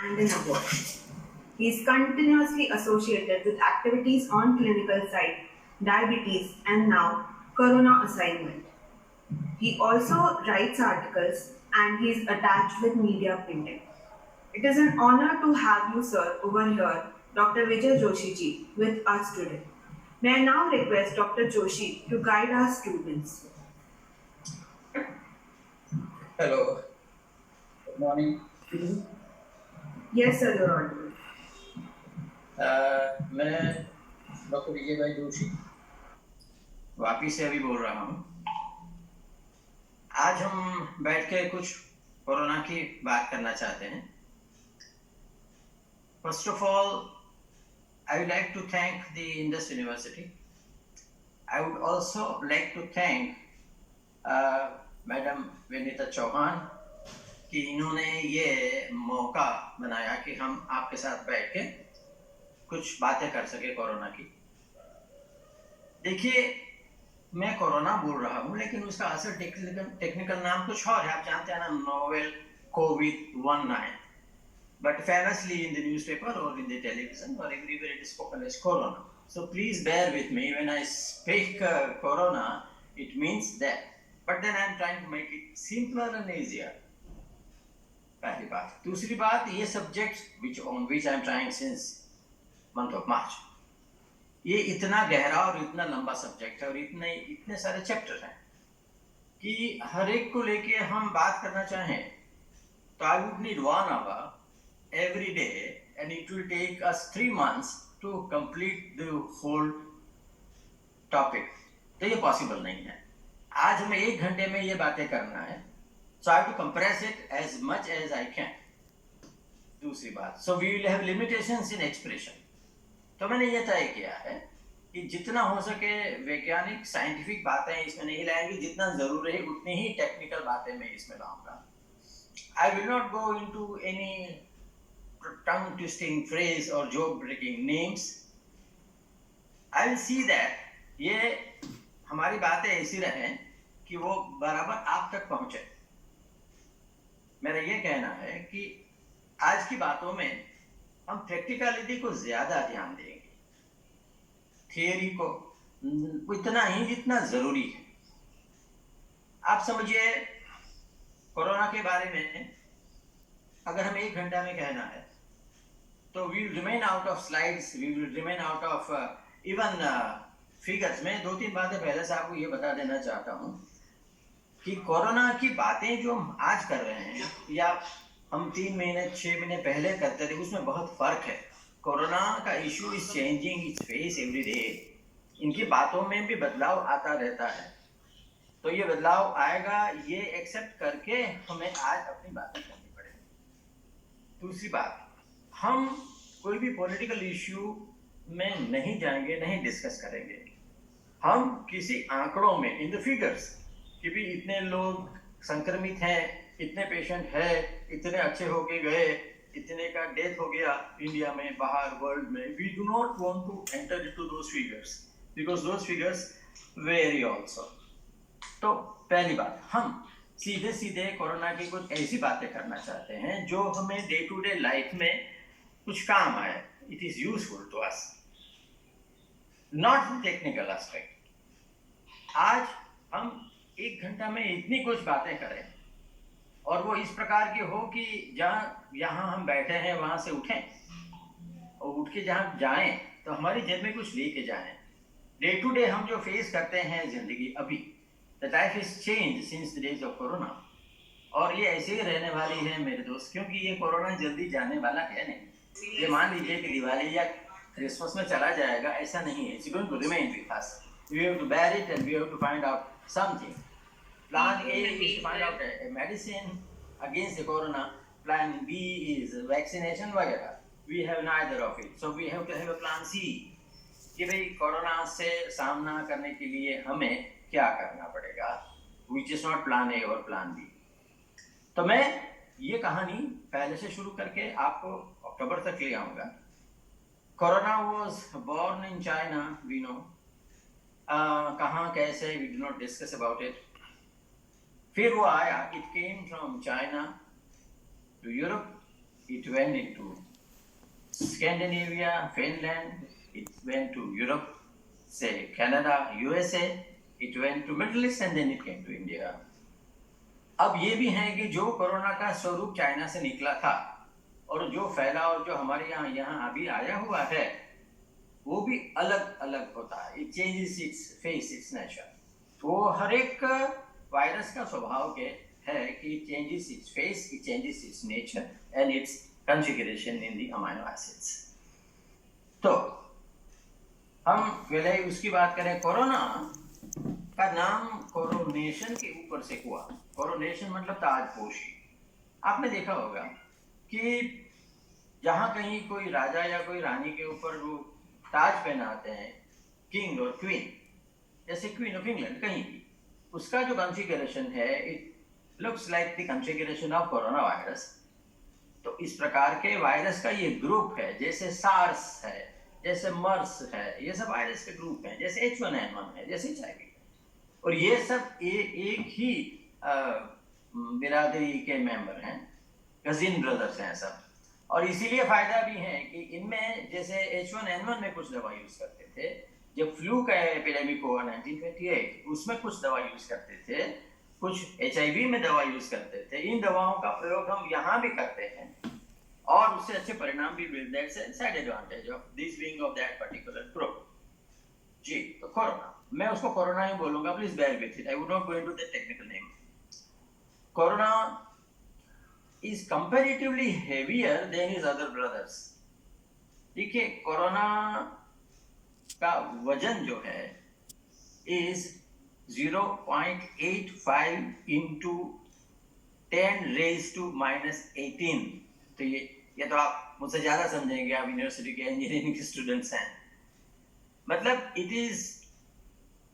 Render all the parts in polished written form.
and in abroad. He is continuously associated with activities on clinical side, diabetes, and now corona assignment. He also writes articles and he is attached with media printing. It is an honor to have you, sir, over here, Dr. Vijay Joshi ji, with us today. May I now request Dr. Joshi to guide our students? Hello. Good morning. Yes, sir, you're audible. मैं doctor विजय भाई जोशी वापी से अभी बोल रहा हूँ। आज हम बैठ के कुछ कोरोना की बात करना चाहते हैं। First of all, I would like to thank the Indus University. I would also like to thank madam Vinita Chauhan कि इन्होंने ये मौका बनाया कि हम आपके साथ बैठ के कुछ बातें कर सके कोरोना की। देखिए, मैं कोरोना बोल रहा हूँ लेकिन उसका असल टेक्निकल नाम कुछ और है। आप जानते हैं ना, novel COVID-19, but famously in the newspaper or in the television or everywhere it is spoken as corona. So please bear with me when I speak corona, it means that. But then I am trying to make it simpler and easier. पहली बात। दूसरी बात, ये subject on which I am trying since month of March, ये इतना गहरा और इतना लंबा सब्जेक्ट है और इतने सारे चैप्टर हैं कि हर एक को लेके हम बात करना चाहें तो I would need 1 hour every day and it will take us 3 months to complete the whole topic. तो ये पॉसिबल नहीं है। आज हमें 1 घंटे में ये बातें करना है, so I have to compress it as much as I can. दूसरी बात, so we will have limitations in expression. तो मैंने ये तय किया है कि जितना हो सके वैज्ञानिक साइंटिफिक बातें इसमें नहीं लाएंगे, जितना जरूरी है उतनी ही टेक्निकल बातें मैं इसमें लाऊंगा। I will not go into any tongue twisting phrase or joke breaking names. I will see that ये हमारी बातें ऐसी रहें कि वो बराबर आप तक पहुंचे। मेरा ये कहना है कि आज की बातों में हम प्रैक्टिकलिटी को ज्यादा ध्यान देंगे, थियरी को उतना ही जितना जरूरी है। आप समझिए, कोरोना के बारे में अगर हम 1 घंटा में कहना है तो we will remain out of slides, we will remain out of even figures. मैं 2-3 बातें पहले से आपको ये बता देना चाहता हूँ कि कोरोना की बातें जो हम आज कर रहे हैं या हम 3 महीने 6 महीने पहले करते थे, उसमें बहुत फर्क है। कोरोना का issue is changing its face every day. इनकी बातों में भी बदलाव आता रहता है, तो ये बदलाव आएगा, ये एक्सेप्ट करके हमें आज अपनी बातें करनी पड़ेगी। दूसरी बात, हम कोई भी पॉलिटिकल इशू में नहीं जाएंगे, नहीं डिस्कस करेंगे। हम किसी आंकड़ों में इन द फिगर्स कि भी इतने लोग संक्रमित हैं, इतने पेशेंट है, इतने अच्छे होके गए, इतने का डेथ हो गया इंडिया में, बाहर वर्ल्ड में, we do not want to enter into those figures because those figures very also. तो पहली बात, हम सीधे सीधे कोरोना की कुछ ऐसी बातें करना चाहते हैं जो हमें डे टू डे लाइफ में कुछ काम आए, it is useful to us, not technical aspect. आज हम 1 घंटा में इतनी कुछ बातें करें और वो इस प्रकार की हो कि यहाँ हम बैठे हैं वहां से उठें और उठ के जहाँ जाएं तो हमारी जेब में कुछ लेके जाएं। डे टू डे हम जो फेस करते हैं जिंदगी, अभी the life is change since the days of corona, और ये ऐसे ही रहने वाली है मेरे दोस्त, क्योंकि ये कोरोना जल्दी जाने वाला है नहीं। ये मान लीजिए कि दिवाली या क्रिसमस में चला जाएगा, ऐसा नहीं है। It's going to remain with us, we have to bear it and we have to find out something. Plan A is to find out a medicine against the corona. Plan B is vaccination वगैरह. We have neither of it. So we have to have a plan C. कि भाई corona से सामना करने के लिए हमें क्या करना पड़ेगा, which is not plan A और plan B. तो मैं ये कहानी पहले से शुरू करके आपको अक्टूबर तक ले आऊँगा। Corona was born in China, we know. कहाँ कैसे, we do not discuss about it. फिर वो आया, it came from China to Europe it went into Scandinavia, Finland, it went to Europe, say Canada, USA, it went to Middle East and then it came to India. अब ये भी है कि जो corona का स्वरूप चाइना से निकला था और जो फैला और जो हमारे यहाँ अभी आया हुआ है वो भी अलग अलग होता है. It changes its face, its nature. वो हर एक वायरस का स्वभाव के है कि it changes its face, it changes its nature and its configuration in the amino acids. तो हम पहले उसकी बात करें. कोरोना का नाम कोरोनेशन के ऊपर से हुआ. कोरोनेशन मतलब ताजपोशी. आपने देखा होगा कि जहाँ कहीं कोई राजा या कोई रानी के ऊपर वो ताज पहनाते हैं, किंग और क्वीन, जैसे क्वीन ऑफ इंग्लैंड कहीं भी, उसका जो कॉन्फ़िगरेशन है it looks like the configuration of corona virus. तो इस प्रकार के वायरस का ये ग्रुप है, जैसे सार्स है, जैसे मर्स है, ये सब वायरस के ग्रुप हैं, जैसे H1N1 है, जैसे HIV. और ये सब एक ही बिरादरी के मेंबर हैं, कजिन ब्रदर्स हैं सब. और इसीलिए फायदा भी है कि इनमें जैसे H1N1 में कुछ दवा यूज करते थे, जब फ्लू का एपिडेमिक हुआ 1928 उसमें कुछ दवा यूज करते थे, कुछ HIV में दवा यूज करते थे. इन दवाओं का प्रयोग हम यहाँ भी करते हैं और उससे अच्छे परिणाम भी मिलते हैं. Side advantage of this being of that particular group. जी, तो कोरोना, मैं उसको कोरोना ही बोलूंगा, please bear with it. I would not go into the technical name. Corona is comparatively heavier than his other brothers. देखिए, corona का वजन जो है is 0.85 into 10 raised to -18. तो ये तो आप मुझसे ज्यादा समझेंगे, आप यूनिवर्सिटी के इंजीनियरिंग के स्टूडेंट्स हैं. मतलब it is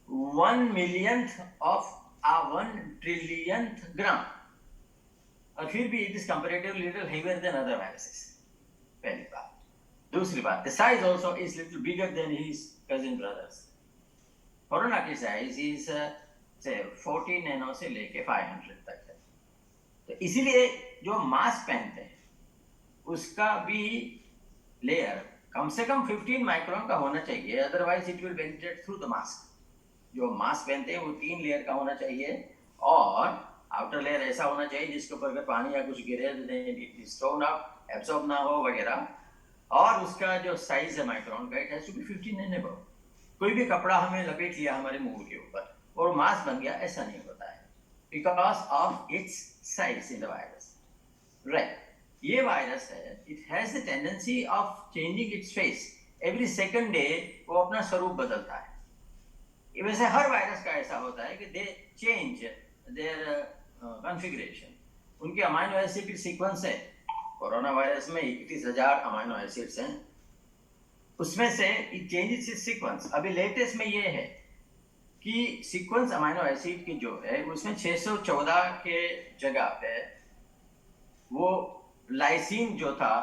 1 millionth of a 1 trillionth gram. और फिर भी it is comparatively little heavier than other viruses. पहली बात. दूसरी बात, the size also is little bigger than his cousin brothers. Corona की साइज is say 40 नैनो से लेके 500 तक है. तो इसीलिए जो मास्क पहनते हैं उसका भी लेयर कम से कम 15 माइक्रोन का होना चाहिए, otherwise it will penetrate through the mask. जो मास्क पहनते हैं वो 3 लेयर का होना चाहिए और आउटर लेयर ऐसा होना चाहिए जिसके ऊपर अगर पानी या कुछ गिरे स्टोन आउट एब्सॉर्ब ना हो वगैरह. और उसका जो साइज है माइक्रोन का, it has to be 15 and above. कोई भी कपड़ा हमें लपेट लिया हमारे मुंह के ऊपर और मास्क बन गया, ऐसा नहीं होता है, because of its size in the virus. Right, ये वायरस है, it has the tendency of changing its face every second day. वो अपना स्वरूप बदलता है. वैसे हर वायरस का ऐसा होता है कि दे चेंज देयर कॉन्फ़िगरेशन. उनके अमाइनो एसिड की सीक्वेंस है. कोरोना वायरस में 31,000 अमाइनो एसिड्स हैं, उसमें से इट चेंजेस इट्स सीक्वेंस. अभी लेटेस्ट में ये है कि सीक्वेंस अमाइनो एसिड की जो है उसमें 614 के जगह पे वो लाइसिन जो था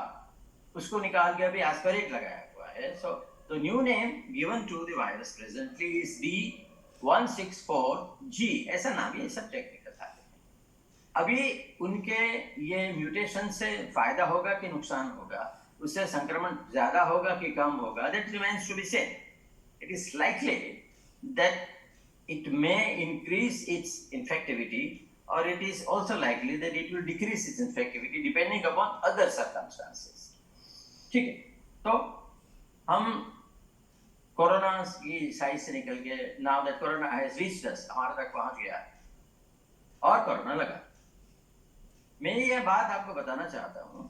उसको निकाल के अभी एस्पेरेट लगाया हुआ है. So the new name given to the virus presently is B164G. ऐसा नाम है, सब टेक्निकल था. अभी उनके ये म्यूटेशन से फायदा होगा कि नुकसान होगा, उससे संक्रमण ज्यादा होगा कि कम होगा, that remains to be said. It is likely that it may increase its infectivity और it is also likely that it will decrease its infectivity depending upon other circumstances. ठीक है, तो हम कोरोना की साइज से निकल के, now that corona has reached us, हमारे तक पहुंच गया और कोरोना लगा. मैं ये बात आपको बताना चाहता हूं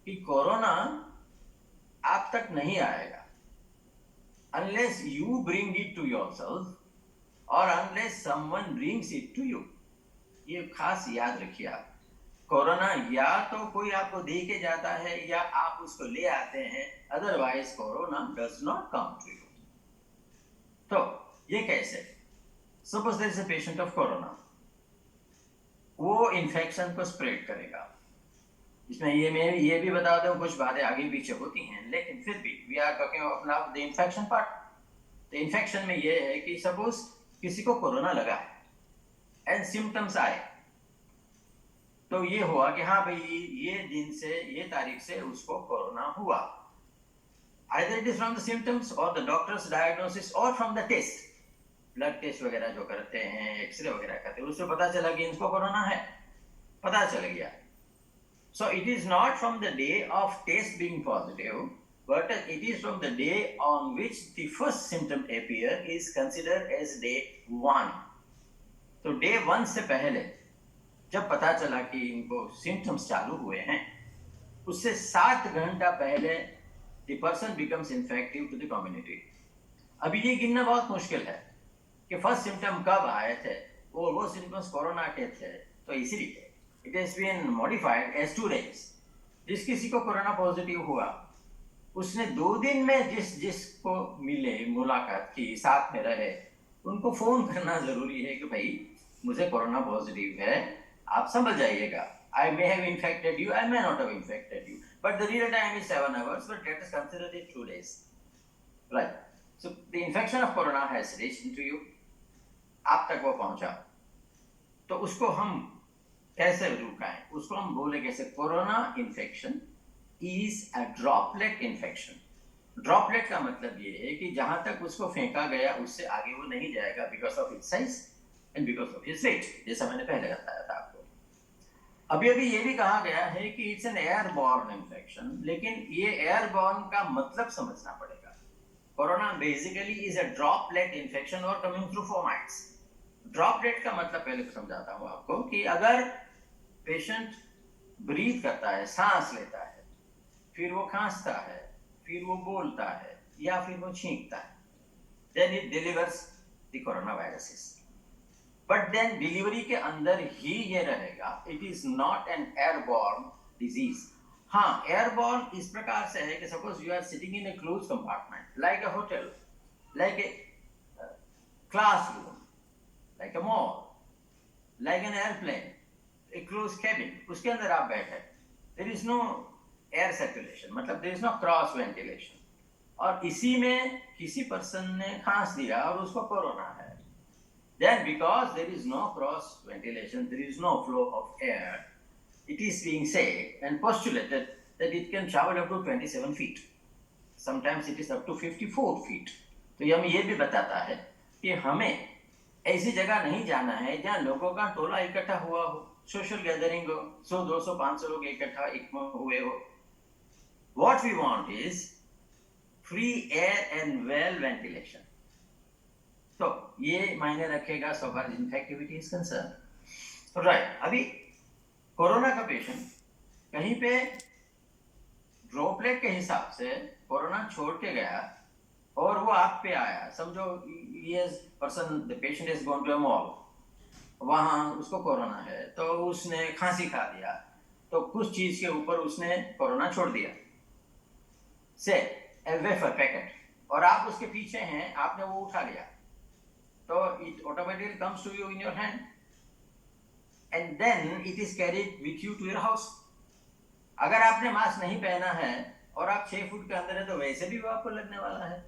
कि कोरोना आप तक नहीं आएगा unless you bring it to yourself or unless someone brings it to you. ये खास याद रखिए आप. कोरोना या तो कोई आपको दे के जाता है या आप उसको ले आते हैं, otherwise corona does not come to you. तो ये कैसे? Suppose there is a patient of corona, वो इन्फेक्शन को स्प्रेड करेगा. इसमें मैं ये भी बता दूं, कुछ बातें आगे पीछे होती हैं, लेकिन फिर भी we are talking about the infection part. तो इन्फेक्शन में ये है कि सपोज किसी को कोरोना लगा एंड सिम्टम्स आए, तो ये हुआ कि हाँ भाई ये दिन से ये तारीख से उसको कोरोना हुआ. Either it is from the symptoms or the doctor's diagnosis or from the test. Blood test वगैरह जो करते हैं, एक्सरे वगैरह करते हैं, उससे पता चला कि इनको कोरोना है, पता चल गया. So it is not from the day of test being positive, but it is from the day on which the first symptom appear is considered as day 1. तो day 1 से पहले जब पता चला कि इनको symptoms चालू हुए हैं, उससे 7 घंटा पहले the person becomes infective to the community. अभी ये गिनना बहुत मुश्किल है कि फर्स्ट सिम्टम कब आए थे, वो सिम्टम्स कोरोना के थे, तो इसीलिए it has been modified as 2 days. जिस किसी को कोरोना पॉजिटिव हुआ उसने 2 दिन में जिसको मिले, मुलाकात की, साथ में रहे, उनको फोन करना जरूरी है कि भाई मुझे कोरोना पॉजिटिव है, आप समझ जाइएगा. I may have infected you, I may not have infected you, but the real time is 7 hours, but let us consider it 2 days. Right. So the infection of corona has reached into you. आप तक वो पहुंचा, तो उसको हम कैसे रुकाएं? उसको हम बोले कैसे? Corona infection is a droplet infection. Droplet का मतलब ये है कि जहां तक उसको फेंका गया उससे आगे वो नहीं जाएगा, because of its size and because of its weight, जैसा मैंने पहले बताया था आपको. अभी ये भी कहा गया है कि इट्स एन एयरबॉर्न इन्फेक्शन, लेकिन ये एयरबॉर्न का मतलब समझना पड़ेगा. Corona basically is a droplet infection और कमिंग थ्रू फोमाइट्स. ड्रॉपलेट का मतलब पहले समझाता हूं आपको कि अगर पेशेंट ब्रीथ करता है, सांस लेता है, फिर वो खांसता है, फिर वो बोलता है या फिर वो छींकता है, then it delivers the corona viruses. But then delivery के अंदर ही ये रहेगा. It is not an airborne disease. हाँ, एयरबॉर्न इस प्रकार से है कि suppose you are sitting in a close compartment like a hotel, like a classroom, like a mall, like an airplane, a closed cabin, उसके अंदर आप बैठे, there is no air circulation, मतलब there is no cross ventilation, और इसी में किसी person ने खांस दिया और उसको कोरोना है, then because there is no cross ventilation, there is no flow of air, it is being said and postulated that it can travel up to 27 feet, sometimes it is up to 54 feet. तो ये हमें ये भी बताता है कि हमें ऐसी जगह नहीं जाना है जहाँ लोगों का टोला इकट्ठा हुआ हो, सोशल गैदरिंग हो, 100, 200, 500 लोग इकट्ठा हुए हो. What we want is free air and well ventilation. तो ये मायने रखेगा so far infectivity is concerned. Right. अभी कोरोना का पेशेंट कहीं पे ड्रॉपलेट के हिसाब से कोरोना छोड़ के गया और वो आप पे आया, समझो ये person, the patient is going to a mall, वहाँ उसको कोरोना है, तो उसने खांसी खा दिया, तो कुछ चीज के ऊपर उसने कोरोना छोड़ दिया, से ए वेफर पैकेट, और आप उसके पीछे हैं, आपने वो उठा लिया, तो it automatically comes to you in your hand and then it is carried with you to your house. अगर आपने मास्क नहीं पहना है और आप 6 फुट के अंदर है तो वैसे भी वो आपको लगने वाला है.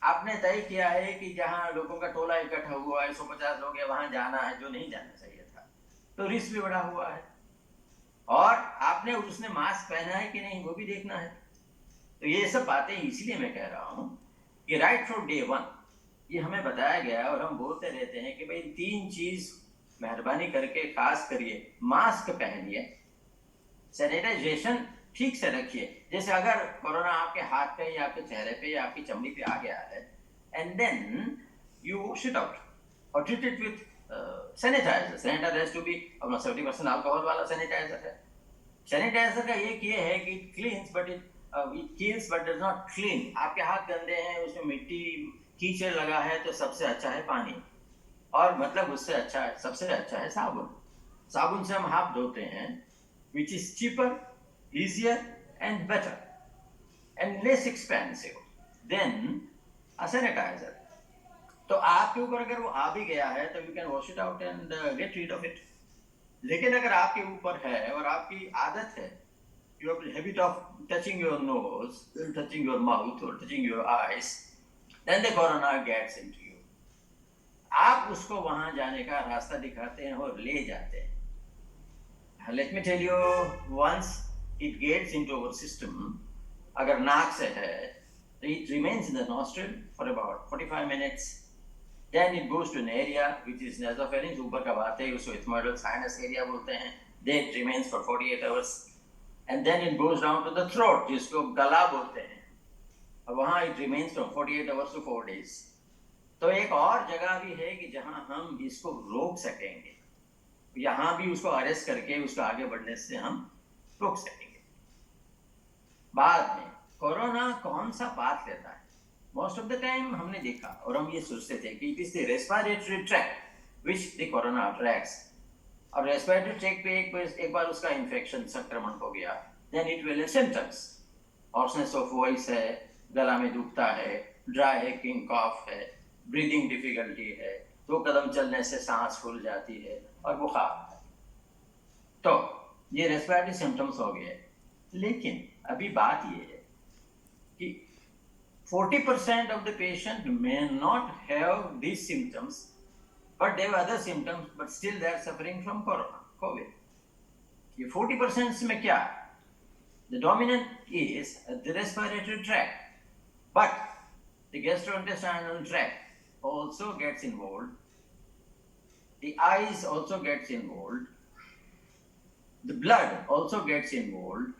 आपने तय किया है कि जहां लोगों का टोला इकट्ठा हुआ है, 150 लोग है, वहां जाना है, जो नहीं जाना चाहिए था, तो रिस्क भी बढ़ा हुआ है, और आपने उसने मास्क पहना है कि नहीं वो भी देखना है. तो ये सब बातें इसलिए मैं कह रहा हूं कि राइट फ्रॉम डे 1 ये हमें बताया गया, और हम बोलते रहते हैं कि भाई 3 चीज मेहरबानी करके खास करिए, मास्क पहनिए, सैनिटाइजेशन ठीक से रखिए, जैसे अगर कोरोना आपके हाथ पे या आपके चेहरे पे या आपकी चमड़ी पे आ गया है, and then you wash it out और treat it with sanitizer. Sanitizer has to be अपना 70% अल्कोहल वाला सैनिटाइजर है. सैनिटाइजर का एक ये है कि it cleans but it kills but does not clean. आपके हाथ गंदे हैं, उसमें मिट्टी कीचड़ लगा है, तो सबसे अच्छा है पानी, और मतलब उससे अच्छा है, सबसे अच्छा है साबुन. साबुन से हम हाथ धोते हैं, which is cheaper, easier and better and less expensive than a sanitizer. तो आपके ऊपर अगर वो आ भी गया है तो you can wash it out and get rid of it. लेकिन अगर आपके ऊपर है और आपकी आदत है, you have the habit of touching your nose, touching your mouth or touching your eyes, then the corona gets into you. आप उसको वहां जाने का रास्ता दिखाते हैं और ले जाते हैं. let me tell you, once it gets into our system, अगर नाक से है, it remains in the nostril for about 45 minutes. Then it goes to an area which is nasopharynx, ऊपर का बात है, उसको ethmoidal sinus area बोलते हैं. Then it remains for 48 hours. And then it goes down to the throat, जिसको गला बोलते हैं. अब वहाँ it remains from 48 hours to 4 days. तो एक और जगह भी है कि जहाँ हम इसको रोक सकेंगे. यहाँ भी उसको अरेस्ट करके उसको आगे बढ़ने से हम रोक सकेंगे. बाद में कोरोना कौन सा पाथ लेता है? मोस्ट ऑफ द टाइम हमने देखा और हम ये सोचते थे कि it is the respiratory tract which the corona attracts. अब रेस्पिरेटरी ट्रैक्ट पे एक बार उसका इन्फेक्शन संक्रमण हो गया, then it will symptoms. Hoarseness of voice है, गला में दुखता है, ड्राई हैकिंग कॉफ है, ब्रीदिंग डिफिकल्टी है, 2 कदम चलने से सांस फूल जाती है और बुखार है. तो ये रेस्पिरेटरी सिम्टम्स हो गए. लेकिन अभी बात ये है कि 40% of the patient may not have these symptoms, but they have other symptoms, but still they are suffering from COVID. ये 40% में क्या? The dominant is the respiratory tract, but the gastrointestinal tract also gets involved. The eyes also gets involved. The blood also gets involved,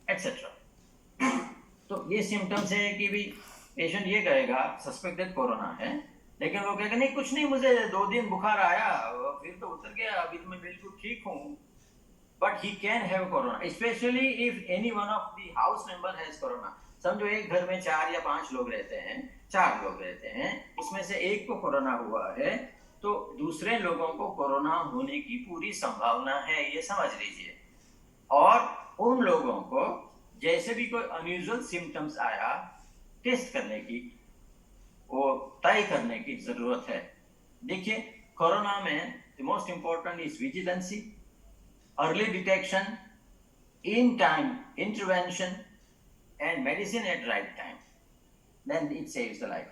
etc. तो ये symptoms है कि भी patient ये कहेगा सस्पेक्टेड कोरोना है, लेकिन वो कहेगा नहीं कुछ नहीं, मुझे 2 दिन बुखार आया फिर तो उतर गया, अभी तो मैं बिल्कुल ठीक हूँ. But he can have corona, specially if any one of the house member has corona. समझो एक घर में 4 या 5 लोग रहते हैं, 4 लोग रहते हैं, उसमें से एक को कोरोना हुआ है, तो दूसरे लोगों को कोरोना होने की पूरी संभावना है, ये समझ लीजिए. और उन लोगों को जैसे भी कोई अनयूजुअल सिम्टम्स आया, टेस्ट करने की, वो तय करने की जरूरत है. देखिए कोरोना में the most important is vigilancy, early detection, in time intervention and medicine at right time. Then it saves the life.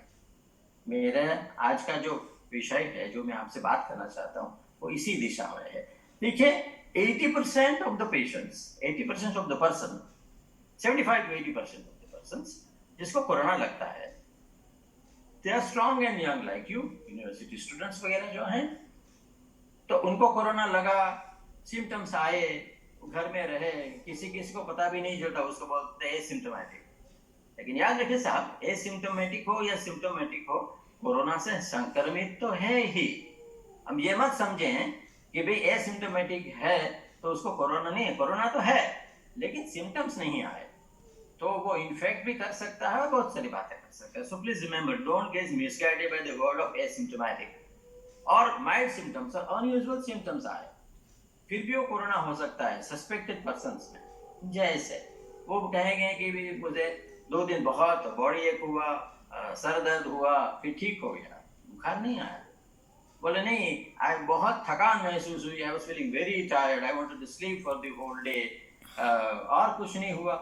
मेरा आज का जो विषय है, जो मैं आपसे बात करना चाहता हूँ, वो इसी दिशा में है. देखिए 80% of the patients, 80% of the person, 75 to 80% of the persons जिसको कोरोना लगता है, they are strong and young like you, university students वगैरह जो हैं, तो उनको कोरोना लगा, सिम्टम्स आए, घर में रहे, किसी को पता भी नहीं चलता, उसको बोलते हैं एसिम्टोमेटिक. लेकिन याद रखिए साहब, एसिम्टोमेटिक हो या सिम्टोमेटिक हो, कोरोना से संक्रमित तो है ही. हम ये मत समझें कि भाई एसिम्टोमेटिक है तो उसको कोरोना नहीं है. कोरोना तो है लेकिन सिम्टम्स नहीं आए, तो वो इन्फेक्ट भी कर सकता है और बहुत सारी बातें कर सकता है. So please remember, don't get misguided by the word of asymptomatic. और माइल्ड सिम्टम्स और अनयूजुअल सिम्टम्स आए, फिर भी वो कोरोना हो सकता है सस्पेक्टेड पर्संस में. जैसे वो कहेंगे कि भी मुझे 2 दिन बहुत बॉडी एक हुआ, सर दर्द हुआ, फिर ठीक हो गया, बुखार नहीं आया. बोले नहीं, आई बहुत थकान महसूस हुई, I was feeling very tired, I wanted to sleep for the whole day, और कुछ नहीं हुआ,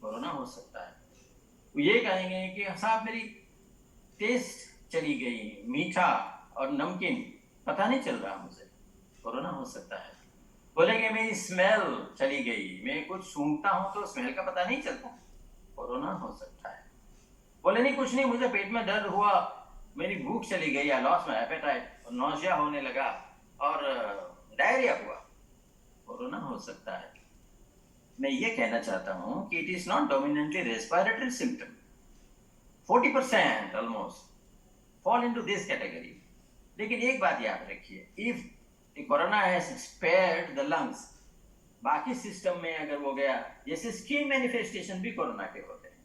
कोरोना हो सकता है. ये कहेंगे कि साहब मेरी टेस्ट चली गई, मीठा और नमकीन पता नहीं चल रहा मुझे, कोरोना हो सकता है. बोलेंगे मेरी स्मेल चली गई, मैं कुछ सूंघता हूँ तो स्मेल का पता नहीं चलता, कोरोना हो सकता है. बोले नहीं कुछ नहीं, मुझे पेट में दर्द हुआ, मेरी भूख चली गई, आई लॉस्ट माय एपेटाइट, और नौसिया होने लगा और डायरिया हुआ, कोरोना हो सकता है. मैं ये कहना चाहता हूं कि it is not dominantly respiratory symptom. 40% almost fall into this category. लेकिन एक बात याद रखिए, if the corona has spared the lungs, बाकी सिस्टम में अगर वो गया, जैसे स्किन मैनिफेस्टेशन भी कोरोना के होते हैं,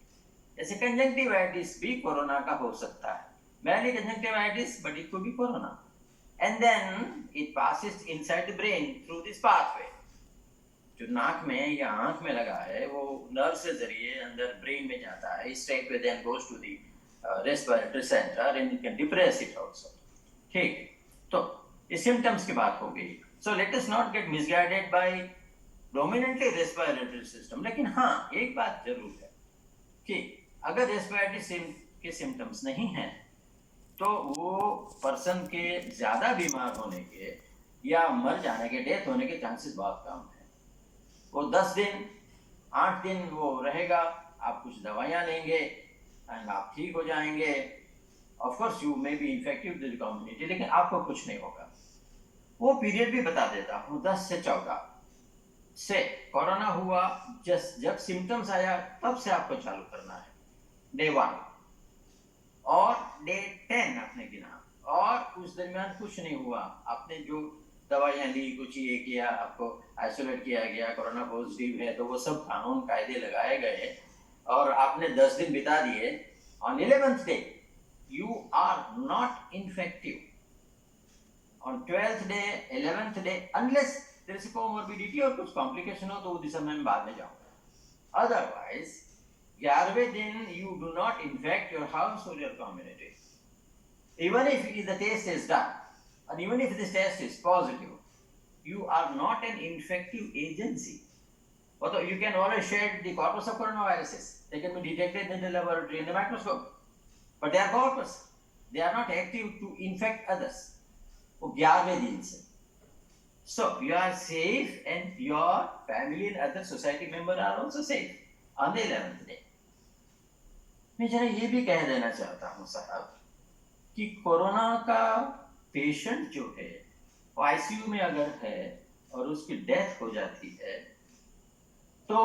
जैसे कंजंक्टिवाइटिस भी कोरोना का हो सकता है. Mainly conjunctivitis but it could be corona. And then it passes inside the brain through this pathway. जो नाक में या आंख में लगा है वो नर्व से जरिए अंदर ब्रेन में जाता है, इस टाइप पे then goes to the respiratory centre and it can depress it also. ठीक, तो ये सिम्टम्स की बात हो गई. So let us not get misguided by dominantly respiratory system. लेकिन हाँ, एक बात जरूर है कि अगर रेस्पिरेटरी के सिम्टम्स नहीं हैं तो वो पर्सन के ज्यादा बीमार होने के या मर जाने के, डेथ होने के चांसेस बहुत कम है. वो 10 दिन 8 दिन वो रहेगा, आप कुछ दवाइयाँ लेंगे एंड आप ठीक हो जाएंगे। Of course you may be infective to the community, लेकिन आपको कुछ नहीं होगा। वो पीरियड भी बता देता हूँ, 10 से 14 से कोरोना हुआ, जब सिम्टम्स आया तब से आपको चालू करना है, डे 1 और डे 10 आपने गिना, और उस दरमियान कुछ नहीं हुआ, आपने जो दवाइयाँ ली, कुछ ये किया, आपको आइसोलेट किया गया, कोरोना पॉजिटिव है, तो वो सब कानून कायदे लगाए गए और आपने 10 दिन बिता दिए, on 11th day you are not infective, on 12th day 11th day unless there is a comorbidity और कुछ कॉम्प्लिकेशन हो तो वो दिशा में बाद में जाऊंगा। अदरवाइज 11वें दिन you do not infect your house or your community, even if the test is done and even if this test is positive, you are not an infective agency. Although you can always shed the corpus of coronaviruses, they can be detected in the laboratory in the microscope, but they are corpus, they are not active to infect others. वो 11वें दिन से, so you are safe and your family and other society member are also safe on the 11th day. मैं जरा ये भी कह देना चाहता हूँ साहब कि कोरोना का पेशेंट जो है वो आईसीयू में अगर है और उसकी डेथ हो जाती है तो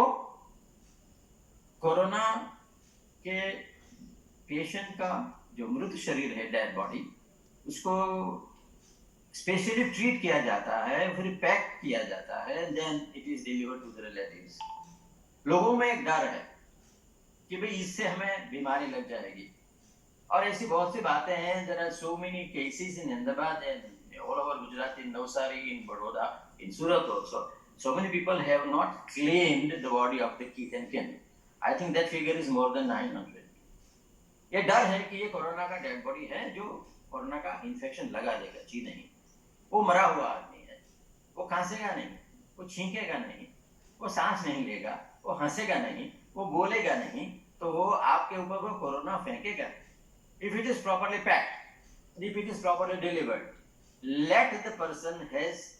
कोरोना के पेशेंट का जो मृत शरीर है, डेड बॉडी, उसको स्पेशली ट्रीट किया जाता है, फिर पैक किया जाता है, then it is delivered to the relatives. लोगों में एक डर है कि भाई इससे हमें बीमारी लग जाएगी, और ऐसी बहुत सी बातें हैं। There are so many cases in Ahmedabad and all over Gujarat, in Navsari, in Baroda, in Surat also. So many people have not claimed the body of the kith and kin. I think that figure is more than 900. ये डर है कि ये corona का dead body है जो corona का infection लगा देगा। जी नहीं, वो मरा हुआ आदमी है, वो खांसेगा नहीं, वो छींकेगा नहीं, वो सांस नहीं लेगा, वो हंसेगा नहीं, वो बोलेगा नहीं, तो वो आपके ऊपर वो corona फेंकेगा। If it is properly packed, if it is properly delivered, let the person has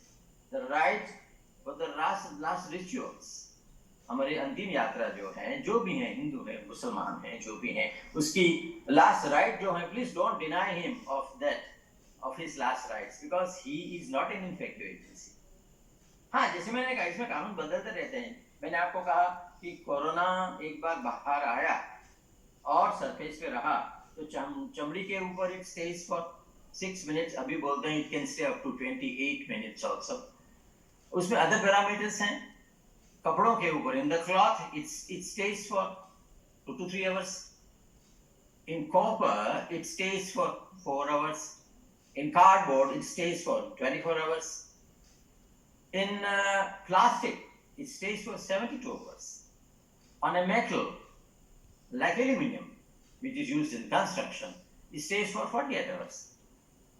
the right for the last rituals. हमारी अंतिम यात्रा जो है, जो भी है, हिंदू है, मुसलमान है, जो भी है, उसकी लास्ट राइट जो है, please don't deny him of that, of his last rites, because he is not N infective agency. हाँ, जैसे मैंने कहा, इसमें कानून बदलते रहते हैं। मैंने आपको कहा कि कोरोना एक बार बाहर आया और सरफेस पे रहा तो चमड़ी के ऊपर इट स्टेज फॉर 6 मिनट्स, अभी बोलते हैं it can stay up to 28 minutes also. उसमें अदर पैरामीटर्स हैं। कपड़ों के ऊपर, in the cloth it stays for 2 to 3 hours. In copper it stays for 4 hours. In cardboard it stays for 24 hours. In plastic it stays for 72 hours. On a metal like aluminum which is used in construction it stays for 48 hours.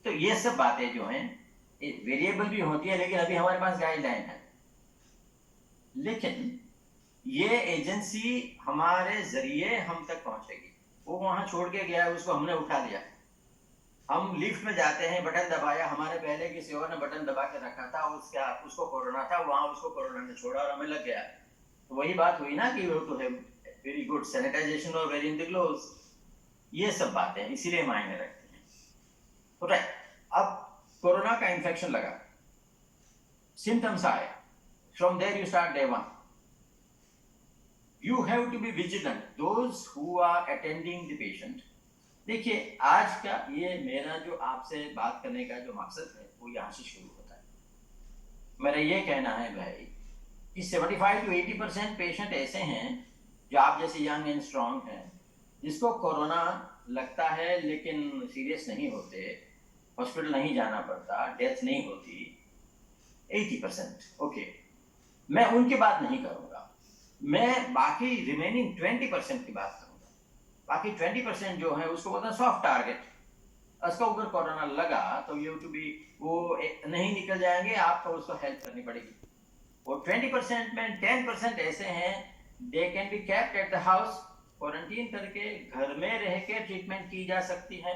तो ये सब बातें जो हैं variable भी होती है, लेकिन अभी हमारे पास गाइडलाइन है। लेकिन ये एजेंसी हमारे जरिए हम तक पहुंचेगी। वो वहां छोड़ के गया, उसको हमने उठा लिया। हम लिफ्ट में जाते हैं, बटन दबाया, हमारे पहले किसी और ने बटन दबा के रखा था, उसको कोरोना था, वहां उसको कोरोना ने छोड़ा और हमें लग गया। तो वही बात हुई ना कि to have very good sanitization और वेयरिंग द ग्लोव्स। ये सब बातें इसीलिए मायने रखती हैं। तो राइट, अब कोरोना का इन्फेक्शन लगा, सिम्टम्स आए, from there you start day 1. You have to be vigilant, those who are attending the patient. देखिए, आज का ये मेरा जो आपसे बात करने का जो मकसद है वो यहाँ से शुरू होता है। मेरा ये कहना है भाई कि 75 to 80% पेशेंट ऐसे हैं जो आप जैसे यंग एंड स्ट्रॉन्ग हैं, जिसको कोरोना लगता है लेकिन सीरियस नहीं होते, हॉस्पिटल नहीं जाना पड़ता, डेथ नहीं होती। 80% ओके, मैं उनकी बात नहीं करूंगा, मैं बाकी रिमेनिंग 20% की बात करूंगा। बाकी 20% जो है उसको बोलते हैं सॉफ्ट टारगेट। उसका ऊपर कोरोना लगा तो ये टू बी वो नहीं निकल जाएंगे, आपको उसको हेल्प करनी पड़ेगी। और 20% में 10% ऐसे हैं, they can be kept at the house, quarantine करके घर में रह के ट्रीटमेंट की जा सकती है।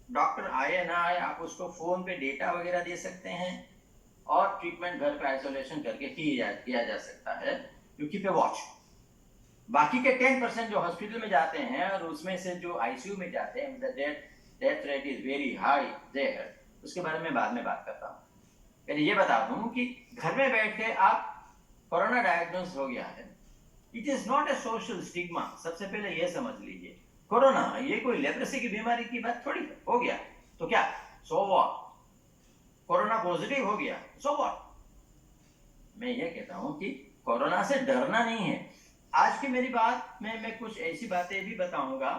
डॉक्टर आए ना आए, आप उसको फोन पे डेटा वगैरह दे सकते हैं और ट्रीटमेंट घर पे आइसोलेशन करके किया जा सकता है। You keep a watch. बाकी के 10% जो हॉस्पिटल में जाते हैं और उसमें से जो आईसीयू में जाते हैं, the death rate is very high there, उसके बारे में बाद में बात करता हूँ। पहले ये बता दूं कि घर में बैठ के आप कोरोना डायग्नोज हो गया है, it is not a social stigma. सबसे पहले ये समझ लीजिए, कोरोना ये कोई लेप्रेसी की बीमारी की बात थोड़ी है। हो गया तो क्या, सो व्हाट। कोरोना पॉजिटिव हो गया, सो व्हाट। मैं ये कहता हूं कि कोरोना से डरना नहीं है। आज की मेरी बात में मैं कुछ ऐसी बातें भी बताऊंगा,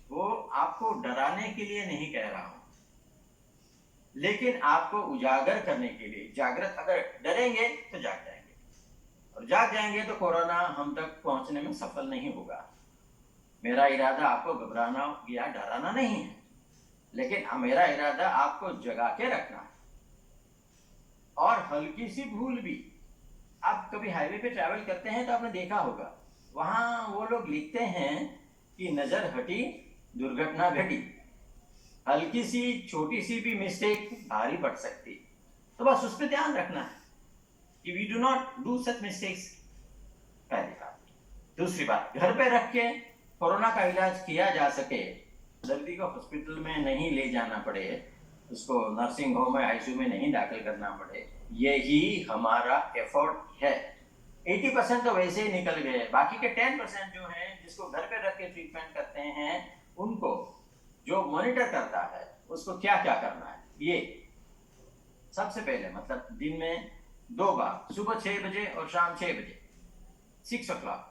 वो आपको डराने के लिए नहीं कह रहा हूं, लेकिन आपको उजागर करने के लिए। जागृत, अगर डरेंगे तो जाग जाएंगे, और जाग जाएंगे तो कोरोना हम तक पहुंचने में सफल नहीं होगा। मेरा इरादा आपको घबराना या डराना नहीं है, लेकिन मेरा इरादा आपको जगा के रखना है। और हल्की सी भूल भी, आप कभी हाईवे पे ट्रैवल करते हैं तो आपने देखा होगा, वहां वो लोग लिखते हैं कि नजर हटी दुर्घटना घटी। हल्की सी छोटी सी भी मिस्टेक भारी पड़ सकती, तो बस उस पर ध्यान रखना है कि we do not do such mistakes. पहली बात। दूसरी बात, घर पे रख के कोरोना का इलाज किया जा सके, दर्दी को हॉस्पिटल में नहीं ले जाना पड़े, उसको नर्सिंग होम में आईसीयू में नहीं दाखिल करना पड़े, यही हमारा एफर्ट है। 80% तो वैसे ही निकल गए। बाकी के 10% जो हैं, जिसको घर पे रख के ट्रीटमेंट करते हैं, उनको जो मॉनिटर करता है उसको क्या क्या करना है। ये सबसे पहले मतलब दिन में 2 बार, सुबह 6 बजे और शाम 6 बजे, 6 o'clock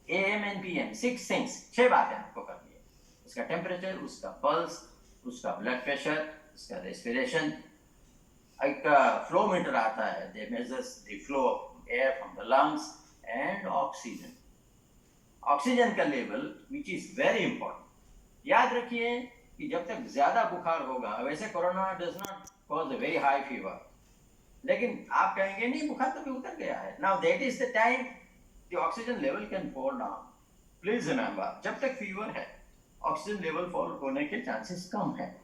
AM and PM, 6 things, 6 बातें आपको करनी है। उसका टेम्परेचर, उसका पल्स, उसका ब्लड प्रेशर, उसका रेस्पिरेशन। एक फ्लो मीटर आता है, they measures the flow of air from the lungs and oxygen. Oxygen का level which is very important. याद रखिए कि जब तक ज्यादा बुखार होगा, वैसे corona does not cause a very high fever, लेकिन आप कहेंगे नहीं बुखार तो भी उतर गया है, now that is the time the oxygen level can fall down. Please remember, जब तक फीवर है ऑक्सीजन लेवल फॉल होने के चांसेस कम है।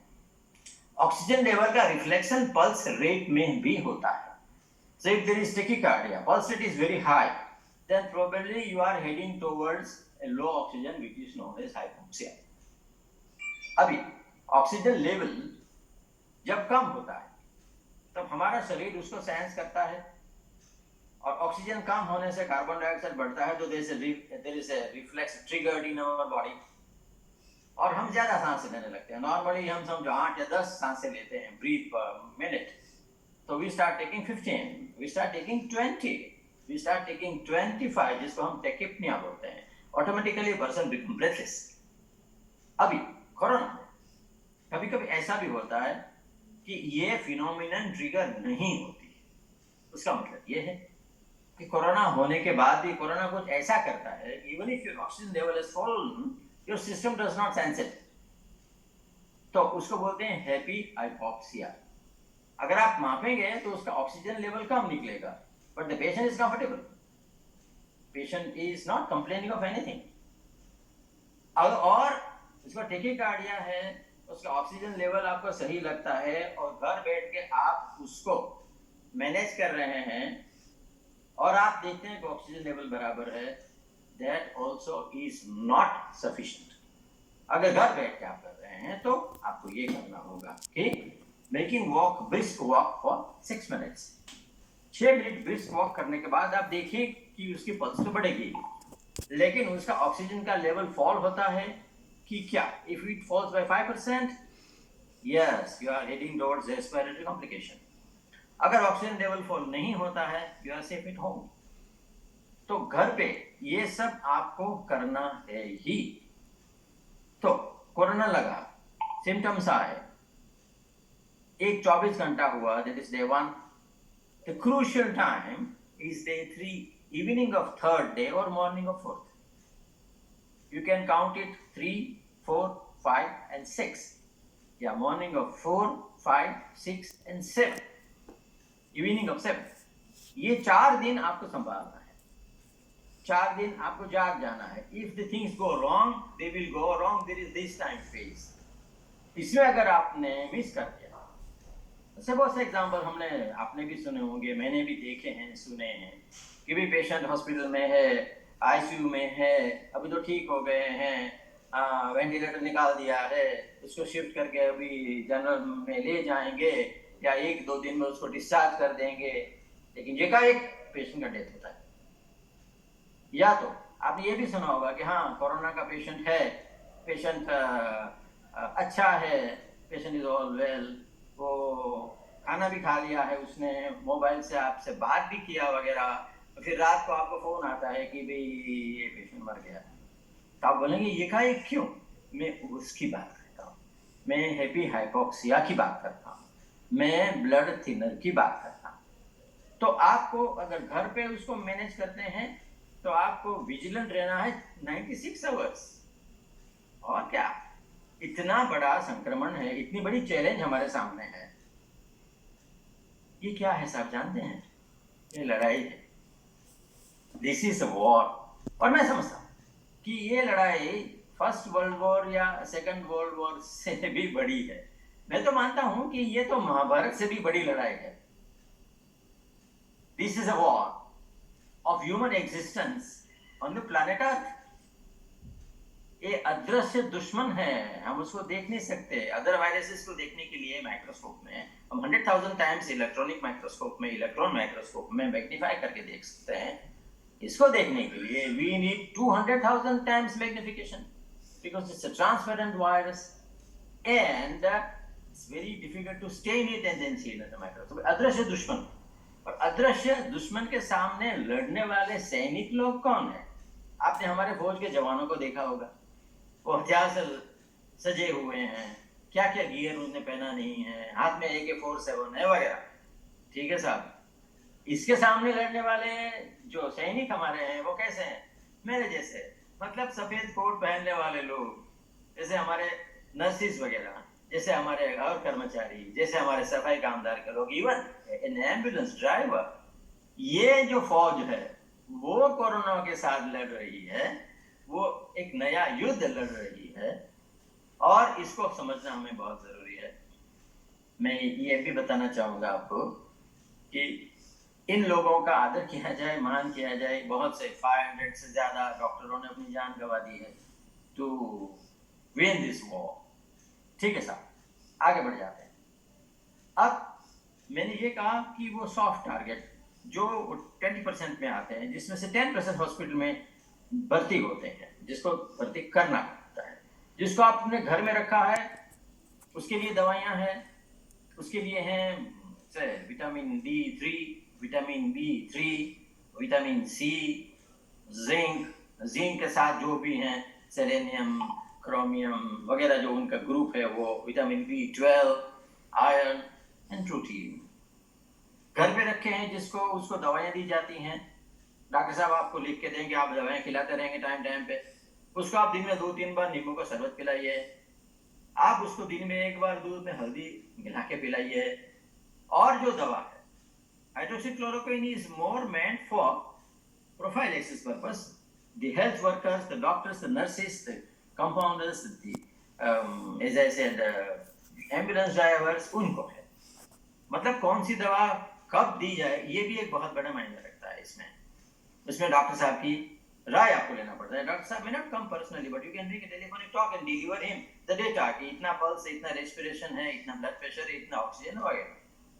ऑक्सीजन लेवल का रिफ्लेक्शन पल्स रेट में भी होता है। So if there is tachycardia, pulse rate is very high, then probably you are heading towards a low oxygen, which is known as hypoxia. अभी oxygen level जब कम होता है तब हमारा शरीर उसको सेंस करता है, और ऑक्सीजन कम होने से कार्बन डाइऑक्साइड बढ़ता है, तो there is a reflex triggered in our body, और हम ज्यादा सांसें लेने लगते हैं। नॉर्मली हम समझो 8 या 10 सांसें लेते हैं ब्रीथ पर मिनट, तो we start taking 15, we start taking 20, we start taking 25, जिसको हम टेकिप्निया बोलते हैं। Automatically person become breathless. अभी कोरोना में कभी कभी ऐसा भी होता है कि ये फिनोमिनन ट्रिगर नहीं होती। उसका मतलब ये है कि कोरोना होने के बाद भी कोरोना कुछ ऐसा करता है, even if your oxygen level is fallen, your system does not sense it, तो उसको बोलते हैं हैप्पी हाइपोक्सिया। अगर आप मापेंगे तो उसका ऑक्सीजन लेवल कम निकलेगा, but the patient is comfortable, patient is not complaining of anything. और उसका टेकिकार्डिया है, उसका ऑक्सीजन लेवल आपको सही लगता है, और घर बैठ के आप उसको मैनेज कर रहे हैं, और आप देखते हैं कि ऑक्सीजन लेवल बराबर है, that also is not sufficient. अगर घर बैठ के आप कर रहे हैं तो आपको ये करना होगा कि making walk, brisk walk for 6 minutes. 6 minute brisk walk करने के बाद आप देखिए कि उसकी पल्स तो बढ़ेगी, लेकिन उसका ऑक्सीजन का लेवल फॉल होता है कि क्या? If it falls by 5%, yes you are heading towards respiratory complication. अगर ऑक्सीजन लेवल फॉल नहीं होता है, you are safe at home. तो घर पे ये सब आपको करना है ही। तो कोरोना लगा, सिम्टम्स आए, एक 24 घंटा हुआ, that is day 1. The crucial time is day 3, evening of 3rd day or morning of 4th. You can count it 3, 4, 5 and 6. Yeah, morning of 4, 5, 6 and 7. Evening of 7. ये 4 दिन आपको संभालना है, 4 दिन आपको जाग जाना है। If the things go wrong, they will go wrong. There is this time phase. इसमें अगर आपने मिस कर दिया ऐसे बहुत से एग्जाम्पल हमने आपने भी सुने होंगे, मैंने भी देखे हैं, सुने हैं कि भी पेशेंट हॉस्पिटल में है, आईसीयू में है, अभी तो ठीक हो गए हैं, वेंटिलेटर निकाल दिया है, उसको शिफ्ट करके अभी जनरल में ले जाएंगे या 1-2 दिन में उसको डिस्चार्ज कर देंगे, लेकिन एकाएक पेशेंट का डेथ होता है। या तो आपने ये भी सुना होगा कि हाँ कोरोना का पेशेंट है, पेशेंट अच्छा है, पेशेंट इज ऑल वेल, वो खाना भी खा लिया है उसने, मोबाइल से आपसे बात भी किया वगैरह, तो फिर रात को आपको फोन आता है कि भाई ये पेशेंट मर गया, तो आप बोलेंगे ये का एक क्यों? मैं उसकी बात करता हूँ, मैं हैप्पी हाइपोक्सिया की बात करता हूँ, मैं ब्लड थिनर की बात करता हूँ। तो आपको अगर घर पे उसको मैनेज करते हैं तो आपको विजिलेंट रहना है 96 आवर्स। और क्या, इतना बड़ा संक्रमण है, इतनी बड़ी चैलेंज हमारे सामने है, ये क्या है साहब जानते हैं? ये लड़ाई है, दिस इज अ वॉर। और मैं समझता हूँ कि ये लड़ाई फर्स्ट वर्ल्ड वॉर या सेकंड वर्ल्ड वॉर से भी बड़ी है। मैं तो मानता हूं कि ये तो महाभारत से भी बड़ी लड़ाई है। This is a war of human existence on the planet earth. ये अदृश्य दुश्मन है, हम उसको देख नहीं सकते। अदर वायरसेस को देखने के लिए माइक्रोस्कोप में हम 100,000 टाइम्स इलेक्ट्रॉनिक माइक्रोस्कोप में, इलेक्ट्रॉन माइक्रोस्कोप में मैग्नीफाई करके देख सकते हैं। इसको देखने के लिए we need 200,000 times magnification because it's a transparent virus and it's very difficult to stain it and then see it at the microscope. अदृश्य दुश्मन, और अदृश्य दुश्मन के सामने लड़ने वाले सैनिक लोग कौन है? आपने हमारे फौज के जवानों को देखा होगा, वो हथियार से सजे हुए हैं, क्या क्या गियर उन्हें पहना नहीं है, हाथ में AK-47 है वगैरह, ठीक है साहब। इसके सामने लड़ने वाले जो सैनिक हमारे हैं वो कैसे हैं? मेरे जैसे, मतलब सफेद कोट पहनने वाले लोग, जैसे हमारे नर्सिस वगैरह, जैसे हमारे और कर्मचारी, जैसे हमारे सफाई कामदार के लोग, इवन एन एम्बुलेंस ड्राइवर। ये जो फौज है वो कोरोना के साथ लड़ रही है, वो एक नया युद्ध लड़ रही है, और इसको समझना हमें बहुत जरूरी है। मैं ये भी बताना चाहूंगा आपको कि इन लोगों का आदर किया जाए, मान किया जाए। बहुत से 500 से ज्यादा डॉक्टरों ने अपनी जान गंवा दी है टू विन दिस वॉर। ठीक है साहब, आगे बढ़ जाते हैं। अब मैंने ये कहा कि वो सॉफ्ट टारगेट जो 20% में आते हैं, जिसमें से 10% हॉस्पिटल में भर्ती होते हैं, जिसको भर्ती करना पड़ता है, जिसको आपने घर में रखा है, उसके लिए दवाइयां हैं, उसके लिए हैं vitamin D3, vitamin B3, vitamin C, zinc के साथ जो भी हैं सेलेनियम, क्रोमियम वगैरह, जो उनका ग्रुप है वो vitamin B12, iron and protein घर पे रखे हैं, जिसको उसको दवाइयाँ दी जाती हैं। डॉक्टर साहब आपको लिख के देंगे, आप दवाइयाँ खिलाते रहेंगे टाइम टाइम पे। उसको आप दिन में 2-3 बार नींबू का शरबत पिलाइए, आप उसको दिन में 1 बार दूध में हल्दी मिला के पिलाइए। और जो दवा है hydroxychloroquine is more meant for prophylaxis purpose. The health workers, the doctors, the nurses, the compounders, as I said, ambulance drivers, उनको है। मतलब कौन सी दवा कब दी जाए, ये भी एक बहुत बड़ा मायने रखता है इसमें डॉक्टर साहब की राय आपको लेना पड़ता है। डॉक्टर साहब may not come personally, but you can make a telephonic talk and deliver him the data कि इतना पल्स है, इतना रेस्पिरेशन है, इतना ब्लड प्रेशर है, इतना ऑक्सीजन वगैरह,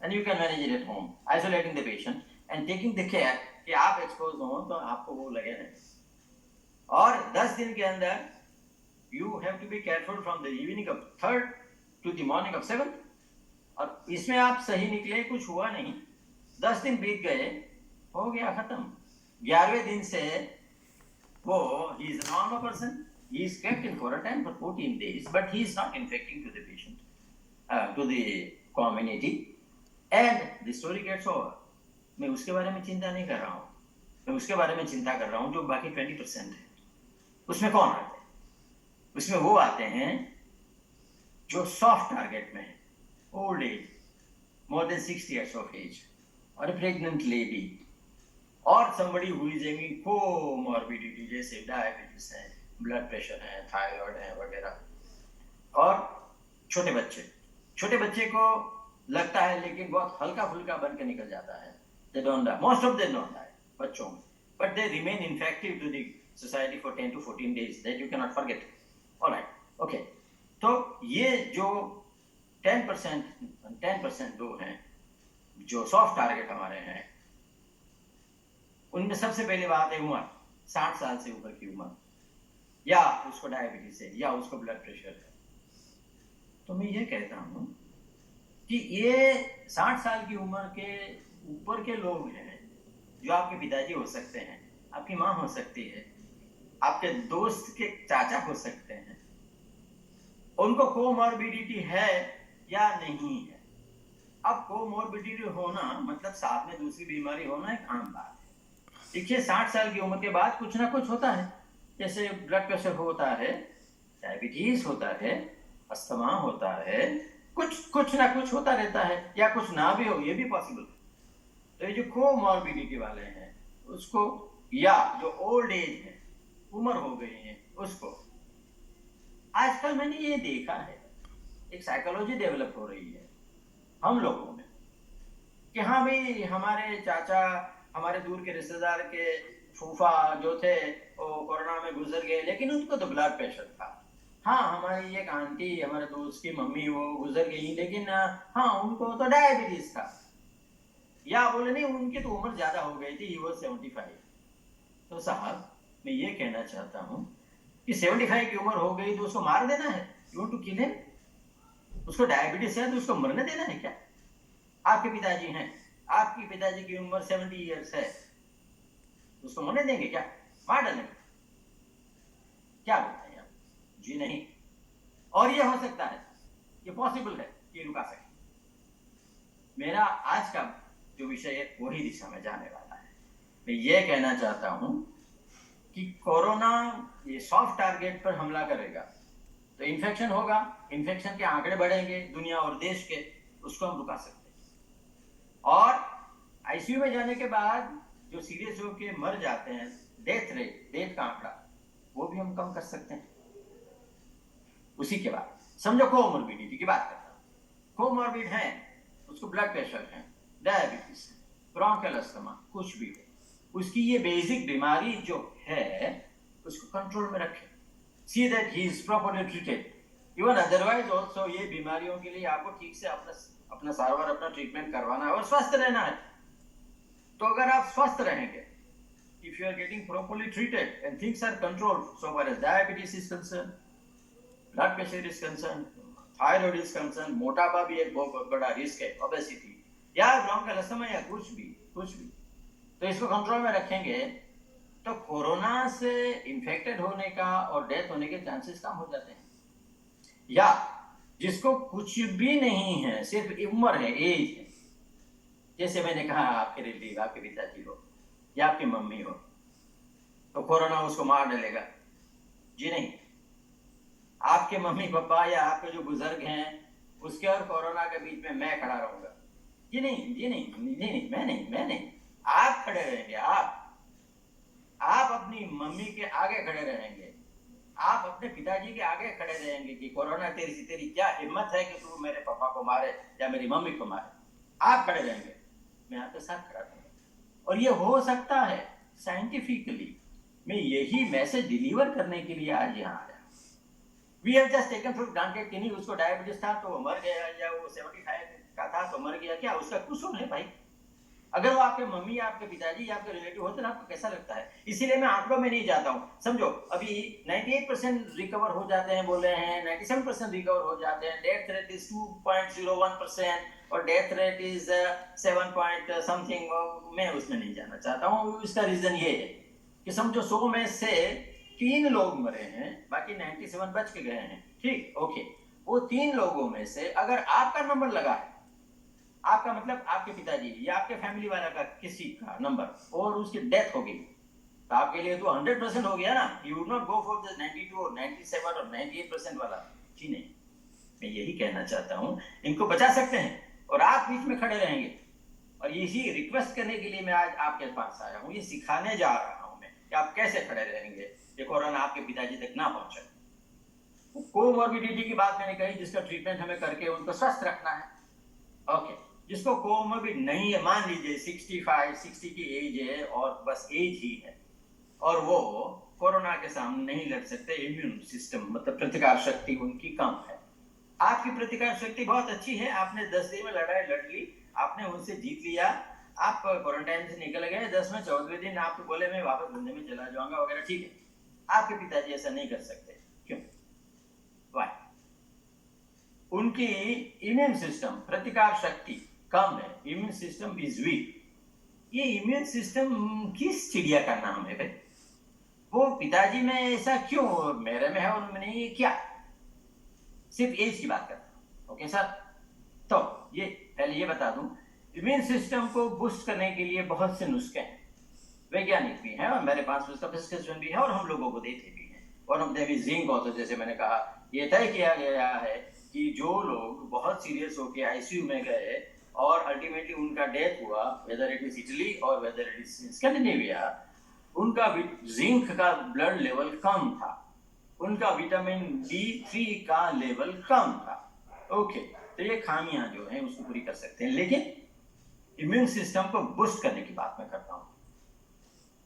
and you can manage it at home, isolating the patient and taking the care कि आप एक्सपोज हो तो आपको वो लगे नहीं। और 10 दिन के अंदर you have to be careful from the evening of 3rd to the morning of 7th, और इसमें आप सही निकले, कुछ हुआ नहीं, 10 दिन बीत गए, हो गया खत्म। 11वें दिन से वो he is a normal person, he is kept in quarantine for 14 days, but he is not infecting to the patient, to the community, and the story gets over. मैं उसके बारे में चिंता नहीं कर रहा हूँ, मैं उसके बारे में चिंता कर रहा हूँ जो बाकी 20% है। उसमें कौन आते हैं? उसमें वो आते हैं जो सॉफ्ट टारगेट में है, old age, more than 60 years of age, or a pregnant lady, or somebody who is having comorbidity, जैसे डायबिटीज है, ब्लड प्रेशर है, थायराइड है वगैरह, और छोटे बच्चे को लगता है लेकिन बहुत हल्का फुल्का बन के निकल जाता है। They don't die, most of them don't die बच्चों में, but they remain infective to the society for 10 to 14 days, that you can not forget. Alright, okay. तो ये जो 10% लोग हैं जो सॉफ्ट टारगेट हमारे हैं, उनमें सबसे पहली बात है उम्र, 60 साल से ऊपर की उम्र, या उसको डायबिटीज है या उसको ब्लड प्रेशर है। तो मैं ये कहता हूं कि ये 60 साल की उम्र के ऊपर के लोग हैं, जो आपके पिताजी हो सकते हैं, आपकी माँ हो सकती है, आपके दोस्त के चाचा हो सकते हैं, उनको कोमॉर्बिडिटी है या नहीं है। अब कोमॉर्बिडिटी होना मतलब साथ में दूसरी बीमारी होना एक आम बात है। देखिए 60 साल की उम्र के बाद कुछ ना कुछ होता है, जैसे ब्लड प्रेशर होता है, डायबिटीज होता है, अस्थमा होता है, कुछ ना कुछ होता रहता है, या कुछ ना भी हो, ये भी पॉसिबल है। तो ये जो कोमॉर्बिडिटी वाले हैं उसको, या जो ओल्ड एज है, उम्र हो गई है उसको, आजकल मैंने ये देखा है एक साइकोलॉजी डेवलप हो रही है हम लोगों में कि हाँ भाई हमारे चाचा, हमारे दूर के रिश्तेदार के फूफा जो थे वो कोरोना में गुजर गए, लेकिन उनको तो ब्लड प्रेशर था। हाँ, हमारी एक आंटी, हमारे दोस्त की मम्मी, वो गुजर गई, लेकिन हाँ उनको तो डायबिटीज था। या बोले नहीं उनकी तो उम्र ज्यादा हो गई थी, ही वाज 75। तो साहब मैं ये कहना चाहता हूँ कि 75 की उम्र हो गई तो उसको मार देना है? You want to kill him? उसको डायबिटीज है तो उसको मरने देना है क्या? आपके पिताजी हैं, आपकी पिताजी की उम्र 70 ईयर्स है, उसको मरने देंगे क्या? मार डालेंगे? क्या बोलते हैं आप? जी नहीं। और ये हो सकता है, ये पॉसिबल है कि रुका सके। मेरा आज का जो विषय है वही दिशा में जाने वाला है। मैं ये कहना चाहता हूं कि कोरोना ये सॉफ्ट टारगेट पर हमला करेगा तो इन्फेक्शन होगा, इन्फेक्शन के आंकड़े बढ़ेंगे दुनिया और देश के, उसको हम रुका सकते हैं। और आईसीयू में जाने के बाद जो सीरियस होकर मर जाते हैं, डेथ का आंकड़ा, वो भी हम कम कर सकते हैं। उसी के बाद समझो कोमॉर्बिडिटी की बात करता हूं। कोमॉर्बिड है, उसको ब्लड प्रेशर है, डायबिटीज है, ब्रोंकियल अस्थमा, कुछ भी हो, उसकी ये बेसिक बीमारी जो है उसको कंट्रोल में रखें। See that he is properly treated. Even otherwise also ये बीमारियों के लिए आपको ठीक से अपना सारवार, अपना ट्रीटमेंट करवाना है और स्वस्थ रहना है। तो अगर आप स्वस्थ रहेंगे, if you are getting properly treated and things are controlled so far as diabetes is concerned, blood pressure is concerned, thyroid is concern, मोटापा भी एक बहुत बड़ा रिस्क है, ओबेसिटी या ब्रोंकियल अस्थमा या कुछ भी, तो इसको कंट्रोल में रखेंगे तो कोरोना से इन्फेक्टेड होने का और डेथ होने के चांसेस कम हो जाते हैं। या जिसको कुछ भी नहीं है, सिर्फ उम्र है, एज है, जैसे मैंने कहा आपके रिलेटिव, आपके पिताजी हो या आपकी मम्मी हो, तो कोरोना उसको मार डालेगा? जी नहीं। आपके मम्मी पापा या आपके जो बुजुर्ग हैं उसके और कोरोना के बीच में मैं खड़ा रहूंगा? जी नहीं, मैं नहीं। आप खड़े रहेंगे, आप अपनी मम्मी के आगे खड़े रहेंगे, आप अपने पिताजी के आगे खड़े रहेंगे कि कोरोना तेरी क्या हिम्मत है कि तू मेरे पापा को मारे या मेरी मम्मी को मारे? आप खड़े रहेंगे, मैं आपके साथ खड़ा रहूंगा। और ये हो सकता है साइंटिफिकली। मैं यही मैसेज डिलीवर करने के लिए आज यहाँ आया। We have just taken for granted कि नहीं उसको डायबिटीज था तो वो मर गया, या वो 75 का था तो मर गया। क्या उसका कुछ नहीं भाई? अगर वो आपके मम्मी, आपके पिताजी या आपके रिलेटिव होते ना, आपको कैसा लगता है? इसीलिए मैं आंकड़ों में नहीं जाता हूँ। समझो अभी 98% रिकवर हो जाते हैं बोल रहे हैं, 97% रिकवर हो जाते हैं, डेथ रेट इज 2.01% और death rate is 7 point something. मैं उसमें नहीं जाना चाहता हूँ। इसका रीजन ये है कि समझो 100 में से 3 लोग मरे हैं, बाकी 97 बच के गए हैं, ठीक, ओके। वो 3 लोगों में से अगर आपका नंबर लगा है, आपका मतलब आपके पिताजी या आपके फैमिली वाला का किसी का नंबर, और उसकी डेथ हो गई, तो आपके लिए तो 100% हो गया ना। You would not go for the 92 और 97 और 98% वाला। जी नहीं। मैं यही कहना चाहता हूँ, इनको बचा सकते हैं और आप बीच में खड़े रहेंगे। और यही रिक्वेस्ट करने के लिए मैं आज आपके पास आया हूँ, ये सिखाने जा रहा हूँ मैं कि आप कैसे खड़े रहेंगे कि कोरोना आपके पिताजी तक ना पहुंचे। कोमॉर्बिडिटी की बात मैंने कही, जिसका ट्रीटमेंट हमें करके उनको स्वस्थ रखना है। ओके, जिसको कोमोबिड नहीं है, मान लीजिए 60 की एज है और बस एज ही है, और वो कोरोना के सामने नहीं लड़ सकते, इम्यून सिस्टम मतलब प्रतिकार शक्ति उनकी कम है। आपकी प्रतिकार शक्ति बहुत अच्छी है, आपने 10 दिन में लड़ाई लड़ ली, आपने उनसे जीत लिया, आप क्वारंटाइन से निकल गए, 10 में 14वें दिन आप बोले मैं वापस धंधे में चला जाऊंगा वगैरह, ठीक है। आपके पिताजी ऐसा नहीं कर सकते, क्यों? वाई? उनकी इम्यून सिस्टम प्रतिकार शक्ति कम है, इम्यून सिस्टम इज वीक। ये इम्यून सिस्टम किस चिड़िया का नाम है भाई? वो पिताजी में ऐसा क्यों, मेरे में है और उनमें नहीं, क्या? सिर्फ एज की बात करता हूं, ओके सर? तो ये पहले ये बता दूं, इम्यून सिस्टम को बूस्ट करने के लिए बहुत से नुस्खे हैं, वैज्ञानिक भी हैं और मेरे पास उसका प्रिस्क्रिप्शन भी है और हम लोगों को देते भी हैं। और हम देवी जिंक ऑल्सो, जैसे मैंने कहा, ये तय किया गया है कि जो लोग बहुत सीरियस होकर आईसीयू में गए और अल्टीमेटली उनका डेथ हुआ, वेदर इट इज इटली और वेदर इट इज स्कैंडिनेविया, उनका जिंक का ब्लड लेवल कम था, उनका विटामिन D3 का लेवल कम था। ओके, तो ये खामियां जो हैं उसको पूरी कर सकते हैं, लेकिन इम्यून सिस्टम को बूस्ट करने की बात मैं करता हूं।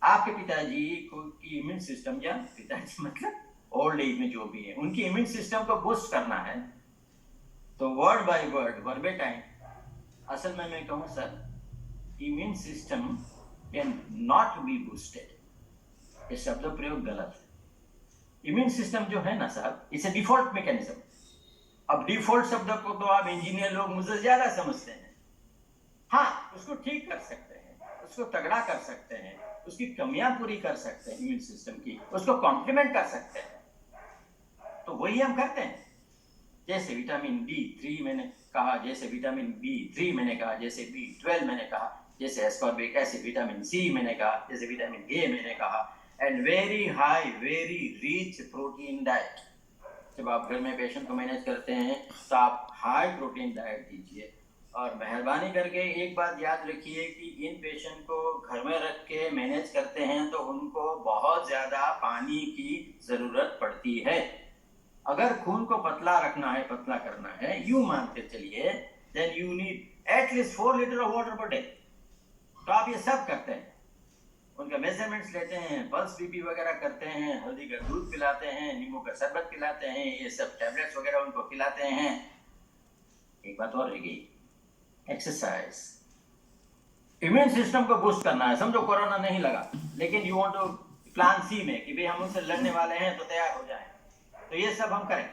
आपके पिताजी को की इम्यून सिस्टम, या पिताजी मतलब ओल्ड एज में जो भी है, उनकी इम्यून सिस्टम को बूस्ट करना है, तो वर्ड बाय वर्ड वर्बेटाइम असल में मैं कहूं sir, immune system can not be boosted, ये शब्द प्रयोग गलत है। इम्यून सिस्टम जो है ना साहब, इसे डिफॉल्ट मैकेनिज्म। अब डिफॉल्ट शब्द को तो आप इंजीनियर लोग मुझसे ज्यादा समझते हैं। हाँ, उसको ठीक कर सकते हैं, उसको तगड़ा कर सकते हैं, उसकी कमियां पूरी कर सकते हैं इम्यून सिस्टम की, उसको कॉम्प्लीमेंट कर सकते हैं, तो वही हम करते हैं। जैसे विटामिन D3 मैंने कहा, जैसे विटामिन B3 मैंने कहा, जैसे B12 मैंने कहा, जैसे एस्कॉर्बिक एसिड, विटामिन C मैंने कहा, जैसे विटामिन A मैंने कहा, and very high very rich protein diet. जब आप घर में पेशेंट को मैनेज करते हैं तो आप हाई प्रोटीन डाइट दीजिए। और मेहरबानी करके एक बात याद रखिए कि इन पेशेंट को घर में रख के मैनेज करते हैं तो उनको बहुत ज्यादा पानी की जरूरत पड़ती है। अगर खून को पतला रखना है, पतला करना है, यूं मानते चलिए, then you need at least 4 litre of water per day. तो आप ये सब करते हैं, उनका मेजरमेंट्स लेते हैं, पल्स बीपी वगैरह करते हैं, हल्दी का दूध पिलाते हैं, नींबू का शरबत पिलाते हैं, ये सब टैबलेट्स वगैरह उनको खिलाते हैं। एक बात और रह गई, एक्सरसाइज। इम्यून सिस्टम को बूस्ट करना है, समझो कोरोना नहीं लगा, लेकिन you want to plan C में कि भाई हम उनसे लड़ने वाले हैं तो तैयार हो जाएं, तो ये सब हम करें।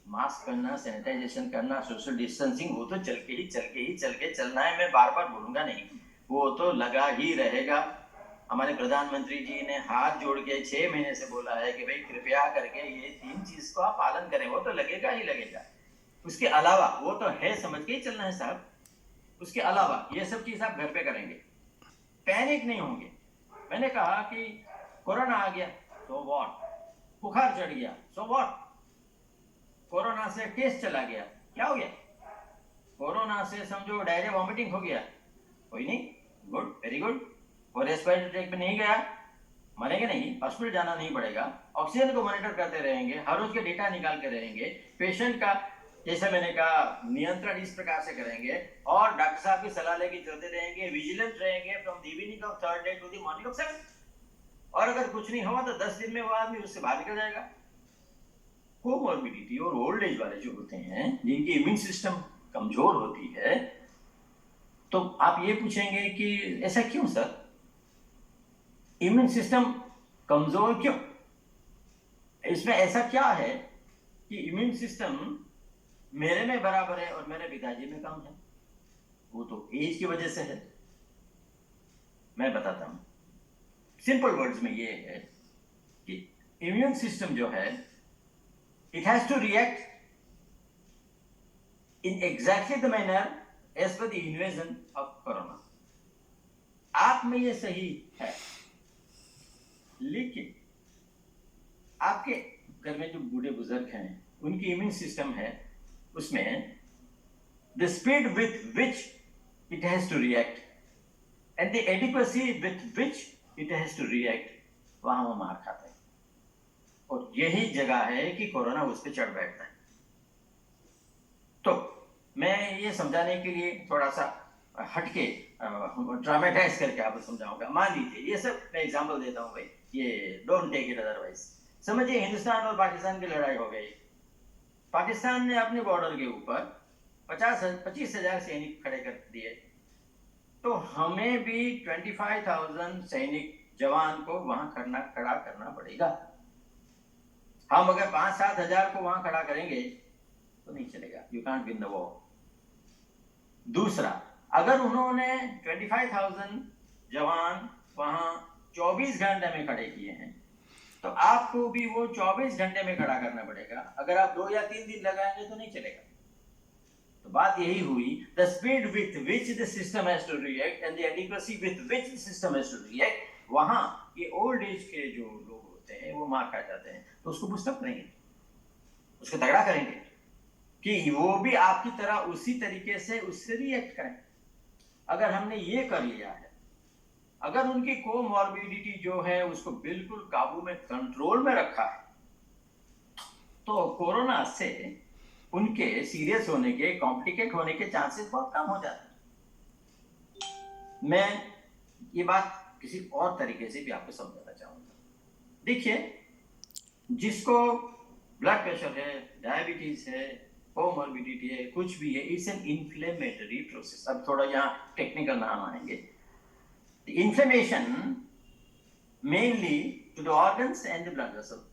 मास्क पहनना, सैनिटाइजेशन करना, सोशल डिस्टेंसिंग, वो तो चल के चलना है, मैं बार बार बोलूंगा नहीं, वो तो लगा ही रहेगा। हमारे प्रधानमंत्री जी ने हाथ जोड़ के 6 महीने से बोला है कि भाई कृपया करके ये 3 चीज को आप पालन करें, वो तो लगेगा ही लगेगा। उसके अलावा वो तो है, समझ के ही चलना है साहब, उसके अलावा ये सब चीज आप घर पे करेंगे, पैनिक नहीं होंगे। मैंने कहा कि कोरोना आ गया तो व्हाट, बुखार चढ़ गया सो व्हाट, कोरोना से टेस्ट चला गया, क्या हो गया? कोरोना से समझो डायरिया वॉमिटिंग हो गया, कोई नहीं, गुड, वेरी गुड। और रेस्पिरेटरी ट्रैक पे नहीं गया, मरेंगे नहीं, हॉस्पिटल जाना नहीं पड़ेगा, ऑक्सीजन को मॉनिटर करते रहेंगे, हर रोज के डेटा निकाल के रहेंगे, पेशेंट का जैसे मैंने कहा नियंत्रण इस प्रकार से करेंगे, और डॉक्टर साहब की सलाह लेके चलते रहेंगे, विजिलेंट रहेंगे from the evening of 3rd day to the morning of 7th। और अगर कुछ नहीं हुआ तो 10 दिन में वो आदमी उससे बाहर निकल जाएगा। कोमॉर्बिडिटी और ओल्ड एज वाले जो होते हैं, जिनकी इम्यून सिस्टम कमजोर होती है, तो आप ये पूछेंगे कि ऐसा क्यों सर, इम्यून सिस्टम कमजोर क्यों? इसमें ऐसा क्या है कि इम्यून सिस्टम मेरे में बराबर है और मेरे पिताजी में कम है? वो तो एज की वजह से है। मैं बताता हूं, सिंपल वर्ड्स में ये है कि इम्यून सिस्टम जो है, it has to react in exactly the manner as per the invasion of corona. आप में ये सही है, लेकिन आपके घर में जो बूढ़े बुजुर्ग हैं, उनकी इम्यून सिस्टम है, उसमें the speed with which it has to react and the adequacy with which it has to react, वहां वो मार खाते हैं। और यही जगह है कि कोरोना उस पर चढ़ बैठता है। तो मैं ये समझाने के लिए थोड़ा सा हटके ड्रामेटाइज करके आपको समझाऊंगा। मान लीजिए, ये सब मैं एग्जांपल देता हूँ भाई, ये डोंट टेक इट अदरवाइज। समझिए हिंदुस्तान और पाकिस्तान की लड़ाई हो गई। पाकिस्तान ने अपने बॉर्डर के ऊपर 25,000 सैनिक खड़े कर दिए, तो हमें भी 25,000 सैनिक जवान को वहां खड़ा करना पड़ेगा। हम अगर 5-7 हजार को वहां खड़ा करेंगे तो नहीं चलेगा, you can't win the war. दूसरा, अगर उन्होंने 25,000 जवान वहां 24 घंटे में खड़े किए हैं, तो आपको भी वो 24 घंटे में खड़ा करना पड़ेगा। अगर आप 2 या 3 दिन लगाएंगे तो नहीं चलेगा। तो बात यही हुई, the speed with which the system has to react and the adequacy with which the system has to react, वहां ये ओल्ड एज के जो लोग होते हैं वो मार खा जाते हैं, तो उसको बूस्टअप करेंगे, उसको तगड़ा करेंगे कि वो भी आपकी तरह उसी तरीके से उससे रिएक्ट करें। अगर हमने ये कर लिया है, अगर उनकी कोमॉर्बिडिटी जो है उसको बिल्कुल काबू में, कंट्रोल में रखा है, तो कोरोना से उनके सीरियस होने के, कॉम्प्लिकेट होने के चांसेस बहुत कम हो जाते हैं। मैं ये बात किसी और तरीके से भी आपको समझाना चाहूंगा। देखिए, जिसको ब्लड प्रेशर है, डायबिटीज है, कोमॉर्बिडिटी है, कुछ भी है, इट्स एन इन्फ्लेमेटरी प्रोसेस। अब थोड़ा यहाँ टेक्निकल नाम आएंगे। Inflammation mainly to the organs and the blood vessel.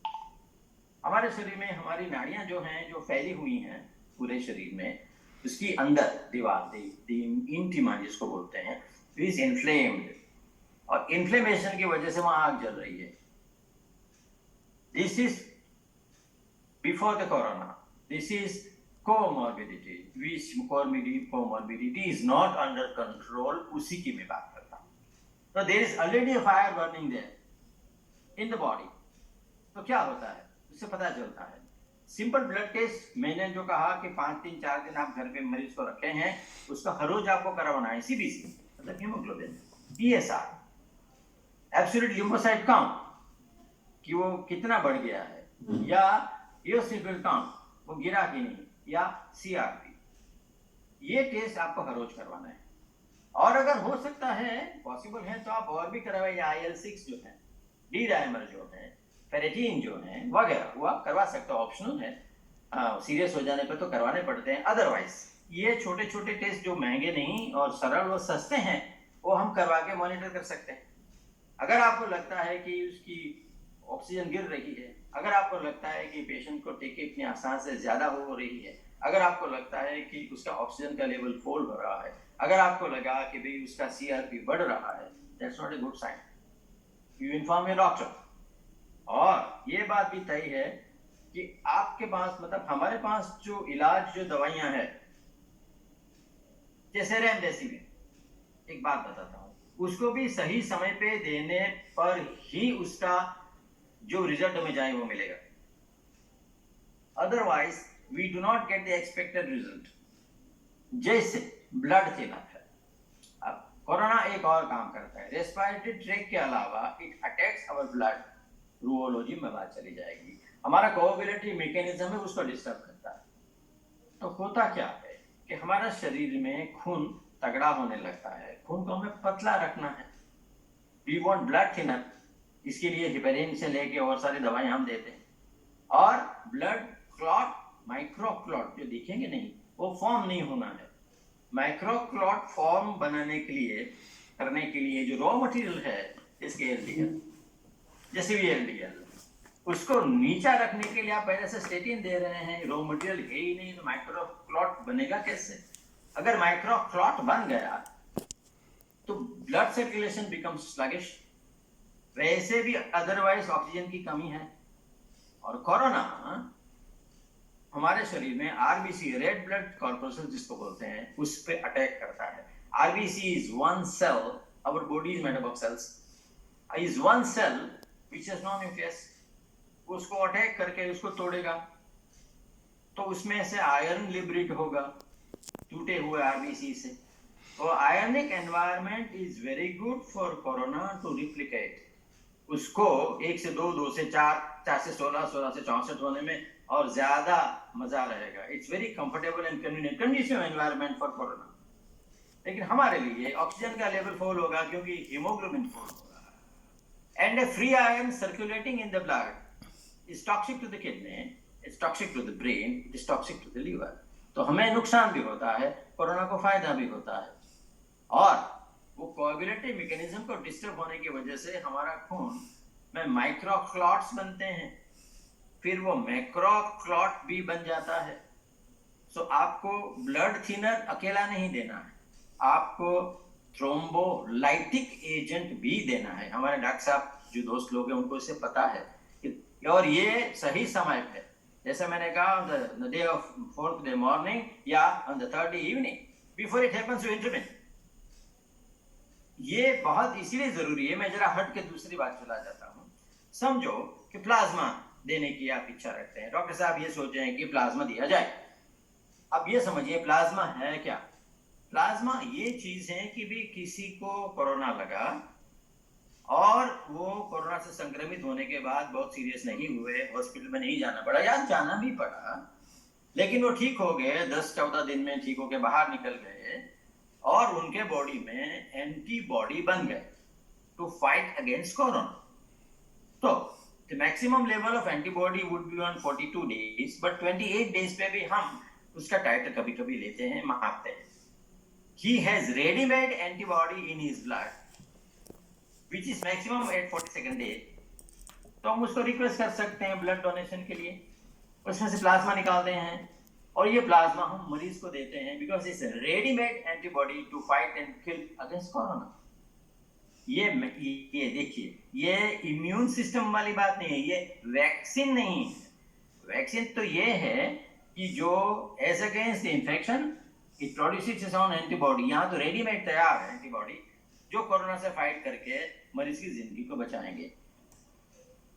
हमारे शरीर में हमारी नाड़ियां जो हैं, जो फैली हुई हैं पूरे शरीर में, उसकी अंदर दीवार, इंटिमा जिसको बोलते हैं, इज इन्फ्लेम्ड, और इन्फ्लेमेशन की वजह से वहां आग जल रही है। This is before the corona, this is comorbidity, which comorbidity is not under control, उसी की मैं बात करता हूँ। तो there is already a fire burning there in the body। तो क्या होता है, उससे पता चलता है। सिंपल ब्लड टेस्ट, मैंने जो कहा कि 5 दिन 4 दिन आप घर पे मरीज को रखे हैं, उसका हर रोज आपको करवाना है CBC, मतलब haemoglobin, PSR, absolute leucocyte count कि वो कितना बढ़ गया है, या इयोसिनोफिल काउंट वो गिरा कि नहीं, या CRP। ये टेस्ट आपको हर रोज करवाना है। और अगर हो सकता है, पॉसिबल है, तो आप और भी करवाइए। IL-6 जो है, डी डायमर जो है, फेरेटिन जो है, वगैरह वो आप करवा सकते हो, ऑप्शनल है। सीरियस हो जाने पर तो करवाने पड़ते हैं, अदरवाइज ये छोटे छोटे टेस्ट जो महंगे नहीं और सरल और सस्ते हैं, वो हम करवा के मॉनिटर कर सकते हैं। अगर आपको लगता है कि उसकी ऑक्सीजन गिर रही है, अगर आपको लगता है कि पेशेंट को टीके इतनी आसान से ज्यादा हो रही है, अगर आपको लगता है कि उसका ऑक्सीजन का लेवल फॉल हो रहा है, अगर आपको लगा कि भाई उसका CRP बढ़ रहा है, that's not a good sign. You inform your doctor. और ये बात भी तय है कि आपके पास, मतलब हमारे पास जो इलाज, जो दवाइयां हैं, जैसे रेमडेसिविर, एक बात बताता हूँ, उसको भी सही समय पे देने पर ही उसका जो रिजल्ट हमें जाए वो मिलेगा। Otherwise we do not get the expected result. जैसे ब्लड थिनर है, अब कोरोना एक और काम करता है, रेस्पिरेटरी ट्रैक के अलावा इट अटैक्स अवर ब्लड, रूओलॉजी में बात चली जाएगी, हमारा कोएगुलेटरी मैकेनिज्म है, उसको डिस्टर्ब करता है। तो होता क्या है कि हमारा शरीर में खून तगड़ा होने लगता है, खून को हमें पतला रखना है। वी वांट ब्लड थिनर, इसके लिए हिपेरिन से लेके और सारी दवाएं हम देते हैं। और ब्लड क्लॉट, माइक्रो क्लॉट जो दिखेंगे नहीं, वो फॉर्म नहीं होना है। माइक्रो क्लॉट फॉर्म बनाने के लिए, करने के लिए जो रॉ मटेरियल है, इसके LDL, जैसे भी LDL, उसको नीचा रखने के लिए आप पहले से स्टेटिन दे रहे हैं, रॉ मटेरियल है ही नहीं, तो माइक्रो क्लॉट बनेगा कैसे? अगर माइक्रो क्लॉट बन गया तो ब्लड सर्कुलेशन बिकम्स स्लगिश। वैसे भी अदरवाइज ऑक्सीजन की कमी है, और कोरोना हमारे शरीर में RBC, रेड ब्लड कॉर्पोरेशन जिसको बोलते हैं, उस पे अटैक करता है। RBC is one cell, our body is made up of cells, is one cell which has no nucleus। उसको अटैक करके उसको तोड़ेगा, तो उसमें से आयरन लिबरेट होगा टूटे हुए RBC से। तो ionic environment is very good for corona to replicate. उसको 1 से 2, 2 से 4, 4 से 16, 16 से 64 होने में और ज्यादा मजा रहेगा. It's very comfortable and convenient condition environment for corona. लेकिन हमारे लिए ऑक्सीजन का लेवल फॉल होगा क्योंकि हीमोग्लोबिन फॉल होगा. And free iron circulating in the blood is toxic to the kidney, it's toxic to the brain, it is toxic to the liver. तो हमें नुकसान भी होता है, कोरोना को फायदा भी होता है. और वो कोएगुलेटरी मैकेनिज्म को डिस्टर्ब होने की वजह से हमारा खून में माइक्रो क्लॉट्स बनते हैं, फिर वो मैक्रो क्लॉट भी बन जाता है. सो आपको ब्लड थिनर अकेला नहीं देना है, आपको थ्रोम्बोलाइटिक एजेंट भी देना है. हमारे डॉक्टर साहब जो दोस्त लोग हैं उनको इससे पता है कि और ये सही समय पे, जैसे मैंने कहा on the day of 4th day morning या on the 3rd day evening before it happens to intervene. ये बहुत इसीलिए जरूरी है. मैं जरा हट के दूसरी बात चला जाता हूँ. समझो कि प्लाज्मा देने की आप इच्छा रखते हैं, डॉक्टर साहब ये सोच रहे हैं कि प्लाज्मा दिया जाए. अब ये समझिए प्लाज्मा है क्या. प्लाज्मा ये चीज है कि भी किसी को कोरोना लगा और वो कोरोना से संक्रमित होने के बाद बहुत सीरियस नहीं हुए, हॉस्पिटल में नहीं जाना पड़ा या जाना भी पड़ा, लेकिन वो ठीक हो गए, 10-14 दिन में ठीक होके बाहर निकल गए और उनके बॉडी में एंटीबॉडी बन गए टू फाइट अगेंस्ट कोरोना. तो the maximum level of antibody would be on 42 days, but 28 days पे भी हम उसका टाइटर कभी कभी लेते हैं, मापते हैं. He has ready-made antibody in his blood, which is maximum at 42nd day. तो हम उसको रिक्वेस्ट कर सकते हैं ब्लड डोनेशन के लिए, उसमें से प्लाज्मा निकालते हैं और ये प्लाज्मा हम मरीज को देते हैं because it's ready-made antibody to fight and kill against corona. ये देखिए, ये इम्यून सिस्टम वाली बात नहीं है, ये वैक्सीन नहीं है. वैक्सीन तो ये है कि जो as against the infection it produces its own antibody. यहाँ तो रेडीमेड तैयार है एंटीबॉडी जो कोरोना से फाइट करके मरीज की जिंदगी को बचाएंगे.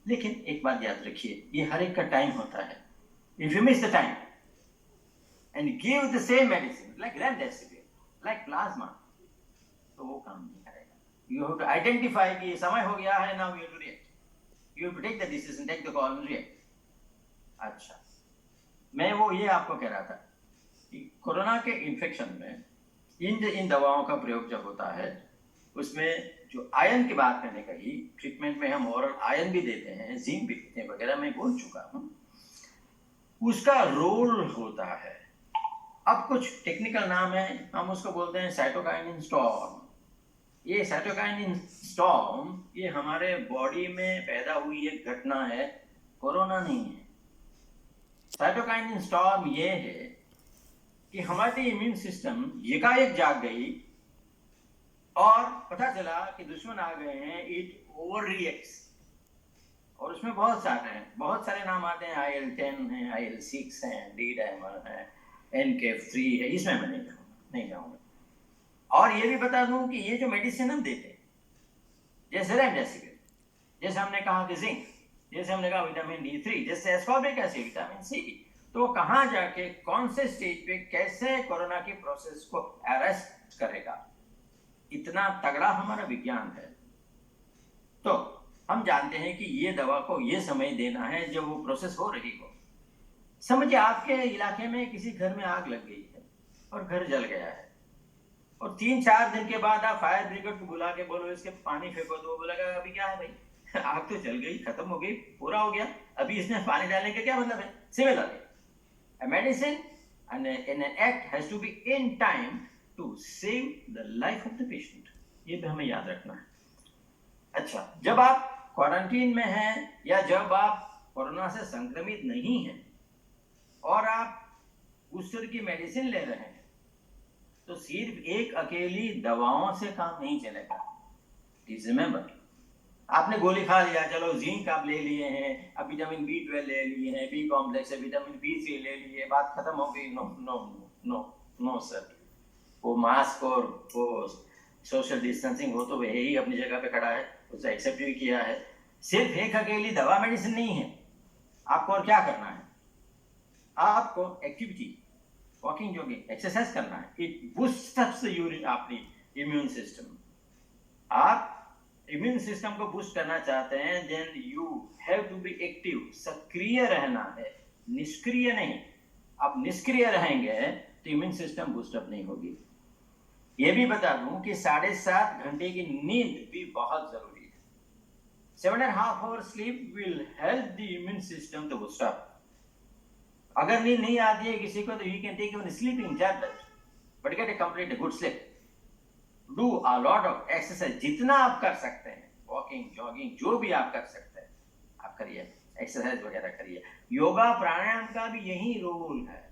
लेकिन एक बात याद रखिए, ये हर एक का टाइम होता है. If you miss the time and give the same medicine like remdesivir, like plasma, तो वो काम नहीं करेगा. You have to identify कि समय हो गया है, now you have to react. You have to take the decision, take the call and react. अच्छा, मैं वो ये आपको कह रहा था कि कोरोना के इन्फेक्शन में इन दवाओं का प्रयोग जब होता है, उसमें जो आयरन की बात मैंने कही, ट्रीटमेंट में हम ओरल आयरन भी देते हैं, जिंक भी देते हैं वगैरह, मैं बोल चुका हूँ. उसका रोल होता है. अब कुछ टेक्निकल नाम है, हम उसको बोलते हैं साइटोकाइनिन स्टॉर्म. ये साइटोकाइनिन स्टॉर्म ये हमारे बॉडी में पैदा हुई एक घटना है, कोरोना नहीं है. साइटोकाइनिन स्टॉर्म ये है कि हमारी इम्यून सिस्टम एकाएक जाग गई और पता चला कि दुश्मन आ गए हैं, इट ओवर रिएक्ट्स. और उसमें बहुत सारे नाम आते हैं, IL-10 है, IL-6 है, D-dimer है, NK-3 है, इसमें मैं नहीं जाऊंगा. और ये भी बता दूं कि ये जो मेडिसिन हम देते हैं, जैसे रेमडेसिविर, जैसे हमने कहा कि जिंक, जैसे हमने कहा विटामिन D3, जैसे एस्कॉर्बिक एसिड, विटामिन C, तो कहाँ जाके कौन से स्टेज पे कैसे कोरोना की प्रोसेस को अरेस्ट करेगा, इतना तगड़ा हमारा विज्ञान है. तो हम जानते हैं कि ये दवा को ये समय देना है जब वो प्रोसेस हो रही हो. समझिए आपके इलाके में किसी घर में आग लग गई है और घर जल गया है, और 3-4 दिन के बाद आप फायर ब्रिगेड को बुला के बोलो इसके पानी फेंको, तो वो बोलेगा अभी क्या है भाई, आग तो जल गई, खत्म हो गई, पूरा हो गया, अभी इसमें पानी डालने का क्या मतलब है. Similarly a medicine and an act has to be in time to save the life of the patient. ये भी हमें याद रखना है. अच्छा, जब आप क्वारंटीन में हैं या जब आप कोरोना से संक्रमित नहीं हैं और आप बूस्टर की मेडिसिन ले रहे हैं, तो सिर्फ एक अकेली दवाओं से काम नहीं चलेगा. प्लीज रिमेंबर, आपने गोली खा लिया, चलो जिंक आप ले लिए हैं, अब विटामिन B12 ले लिए हैं, B कॉम्प्लेक्स है, विटामिन B3 ले लिए, बात खत्म हो गई. No no no no sir, वो मास्क और वो सोशल डिस्टेंसिंग हो तो वह ही अपनी जगह पे खड़ा है, उसे एक्सेप्ट भी किया है. सिर्फ एक अकेली दवा मेडिसिन नहीं है. आपको और क्या करना है, आपको एक्टिविटी, वॉकिंग, जॉगिंग, एक्सरसाइज करना है. इट बूस्ट्स द यूरिन, आपकी इम्यून सिस्टम. आप इम्यून सिस्टम को बूस्ट करना चाहते हैं, then you have to be active, सक्रिय रहना है, निष्क्रिय नहीं। आप निष्क्रिय रहेंगे तो इम्यून सिस्टम बूस्टअप नहीं होगी। ये भी बता दूं कि 7.5 घंटे की नींद भी बहुत जरूरी है। 7.5 hours sleep will help the immune system to boost up. अगर नींद नहीं आती है किसी को तो you can take even sleeping tablet, but get a complete good sleep. Do a lot of exercise, जितना आप कर सकते हैं, वॉकिंग, जॉगिंग, जो भी आप कर सकते हैं आप करिए, एक्सरसाइज वगैरह करिए। योगा प्राणायाम का भी यही रोल है।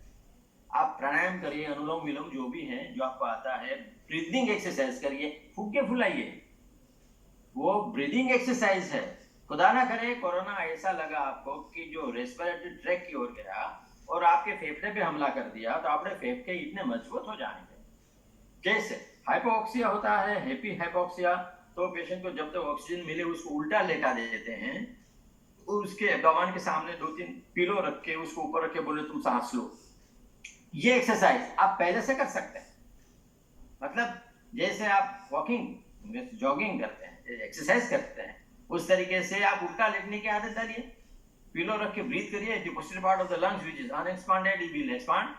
आप प्राणायाम करिए, अनुलोम विलोम जो भी है, जो आपको आता है, ब्रीदिंग एक्सरसाइज करिए, फूके फुलाइए, वो ब्रीदिंग एक्सरसाइज है। खुदा ना करे कोरोना ऐसा लगा आपको कि जो रेस्पिरेटरी ट्रैक की ओर गया और आपके फेफड़े पे हमला कर दिया, तो आपने फेफड़े इतने मजबूत हो जाएंगे। जैसे हाइपोक्सिया होता है, हैप्पी हाइपोक्सिया, तो पेशेंट को जब तक ऑक्सीजन मिले उसको उल्टा लेटा देते हैं, उसके एब्डोमेन के सामने 2-3 पिलो रख के उसको ऊपर रख के बोले तुम सांस लो। ये एक्सरसाइज आप पहले से कर सकते हैं। मतलब जैसे आप वॉकिंग, जॉगिंग करते हैं, एक्सरसाइज करते हैं, उस तरीके से आप उल्टा लेटने की आदत डालिए, पिलो रख के ब्रीथ करिए। The posterior part of the lungs which is unexpanded you will expand.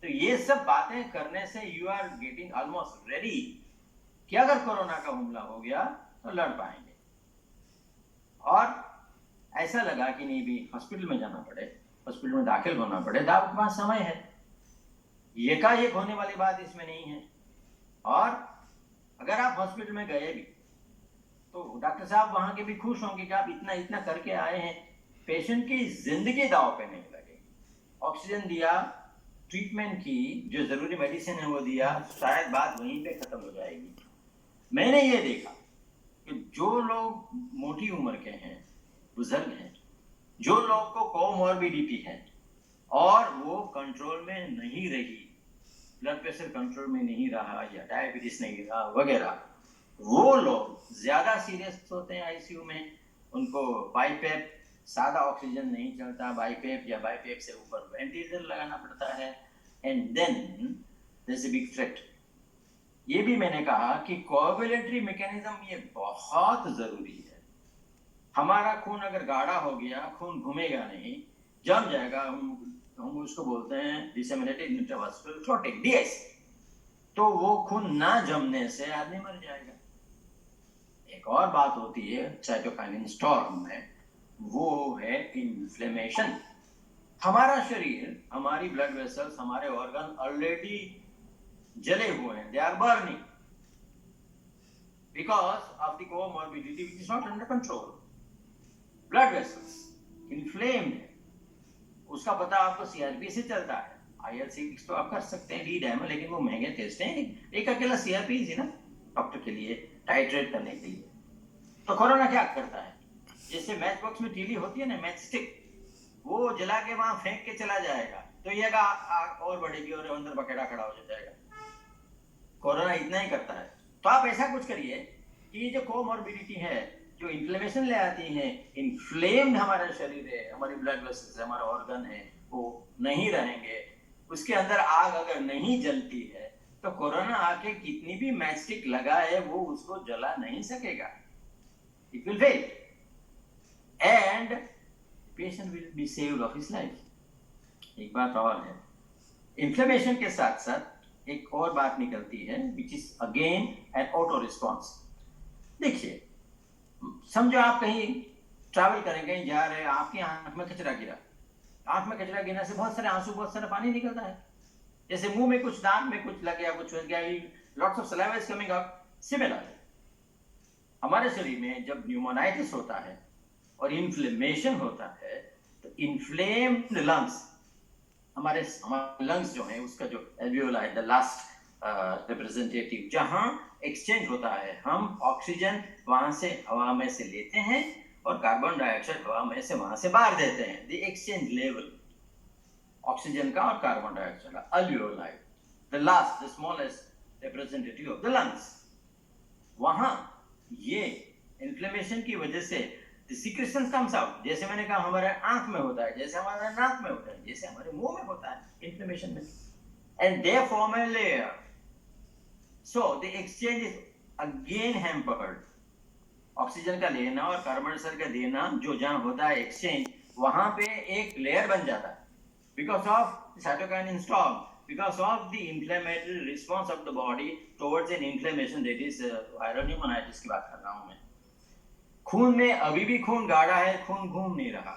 तो ये सब बातें करने से you are getting almost ready कि अगर कोरोना का हमला हो गया तो लड़ पाएंगे। और ऐसा लगा कि नहीं भी हॉस्पिटल में जाना पड़े, हॉस्पिटल में दाखिल होना पड़े, तो आपके पास समय है, एकाएक होने वाली बात इसमें नहीं है। और अगर आप हॉस्पिटल में गए भी तो डॉक्टर साहब वहां के भी खुश होंगे कि आप इतना इतना करके आए हैं। पेशेंट की जिंदगी दांव पे नहीं लगेगी। ऑक्सीजन दिया, ट्रीटमेंट की, जो जरूरी मेडिसिन है वो दिया, शायद बात वहीं पे खत्म हो जाएगी। मैंने ये देखा कि जो लोग मोटी उम्र के हैं, बुजुर्ग हैं, जो लोग को कोमॉर्बिडिटी है और वो कंट्रोल में नहीं रही, ब्लड प्रेशर कंट्रोल में नहीं रहा या डायबिटीज नहीं रहा वगैरह, वो लोग ज्यादा सीरियस होते हैं आईसीयू में। उनको बाईपेप, सादा ऑक्सीजन नहीं चलता, बाईपेप या बाईपेप से ऊपर वेंटिलेटर लगाना पड़ता है। And then there is a big threat. ये भी मैंने कहा कि कोएगुलेटरी मैकेनिज्म ये बहुत जरूरी है। हमारा खून अगर गाढ़ा हो गया, खून घूमेगा नहीं, जम जाएगा, हम उसको बोलते हैं डिसेमिनेटेड इंट्रावास्कुलर क्लॉटिंग, डीएस। तो वो खून ना जमने से आदमी मर जाएगा। एक और बात होती है साइटोकाइनिन स्टॉर्म में, वो है इन्फ्लेमेशन। हमारा शरीर, हमारी ब्लड वेसल्स, हमारे ऑर्गन ऑलरेडी जले हुए हैं, they are burning because of the comorbidity which is not under control. Blood vessels inflamed है, उसका पता आपको सीआरपी से चलता है। IL-6 तो आप कर सकते हैं, डी-डाइमर, लेकिन वो महंगे टेस्ट हैं। एक अकेला सीआरपी ही ना डॉक्टर के लिए टाइट्रेट करने के लिए। तो कोरोना क्या करता है, जैसे मैच बॉक्स में तीली होती है ना, मैच स्टिक, वो जला के वहां फेंक के चला जाएगा, तो ये आग और बढ़ेगी और अंदर बकेड़ा खड़ा हो जाएगा। कोरोना इतना ही करता है। तो आप ऐसा कुछ करिए कि ये जो कोमॉर्बिडिटी है, जो इन्फ्लेमेशन ले आती है, इन्फ्लेम्ड हमारा शरीर है, हमारी ब्लड वेसल्स, हमारा ऑर्गन है, वो नहीं रहेंगे। उसके अंदर आग अगर नहीं जलती है तो कोरोना आके कितनी भी मैचस्टिक लगाए वो उसको जला नहीं सकेगा। It will fail and patient will be saved of his life. एक बात और है, इन्फ्लेमेशन के साथ साथ एक और बात निकलती है which is again an auto response. देखिए, समझो आप कहीं ट्रैवल करें, कहीं जा रहे हैं, आपकी आंख में कचरा गिरा। आंख में कचरा गिरने से बहुत सारे आंसू, बहुत सारा पानी निकलता है। जैसे मुंह में कुछ, दांत में कुछ लग गया, कुछ हो गया, lots of saliva is coming out. Similar हमारे शरीर में जब न्यूमोनाइटिस होता है और इन्फ्लेमेशन होता है, तो इन्फ्लेम्ड लंग्स, हमारे लंग्स जो है, उसका जो एल्वियोला है, द लास्ट रिप्रेजेंटेटिव, जहां एक्सचेंज होता है, हम ऑक्सीजन वहां से हवा में से लेते हैं और कार्बन डाइऑक्साइड हवा में से वहां से बाहर देते हैं। द एक्सचेंज लेवल ऑक्सीजन का और कार्बन डाइऑक्साइड का, alveoli, the last, the smallest representative of the lungs, वहां ये इन्फ्लेमेशन की वजह से the secretion comes out। जैसे मैंने कहा हमारे आंख में होता है, जैसे हमारे नाक में होता है, जैसे हमारे मुंह में होता है इन्फ्लेमेशन में, and they form a layer, so the exchange is again hampered। Oxygen का लेना और कार्बन डाइऑक्साइड का देना जो जहाँ होता है एक्सचेंज, वहां पे एक लेयर बन जाता है because of cytokinin storm, because of the inflammatory response of the body towards an inflammation, that is viral pneumonitis की बात कर रहा हूं मैं। खून में अभी भी खून गाढ़ा है, खून घूम नहीं रहा,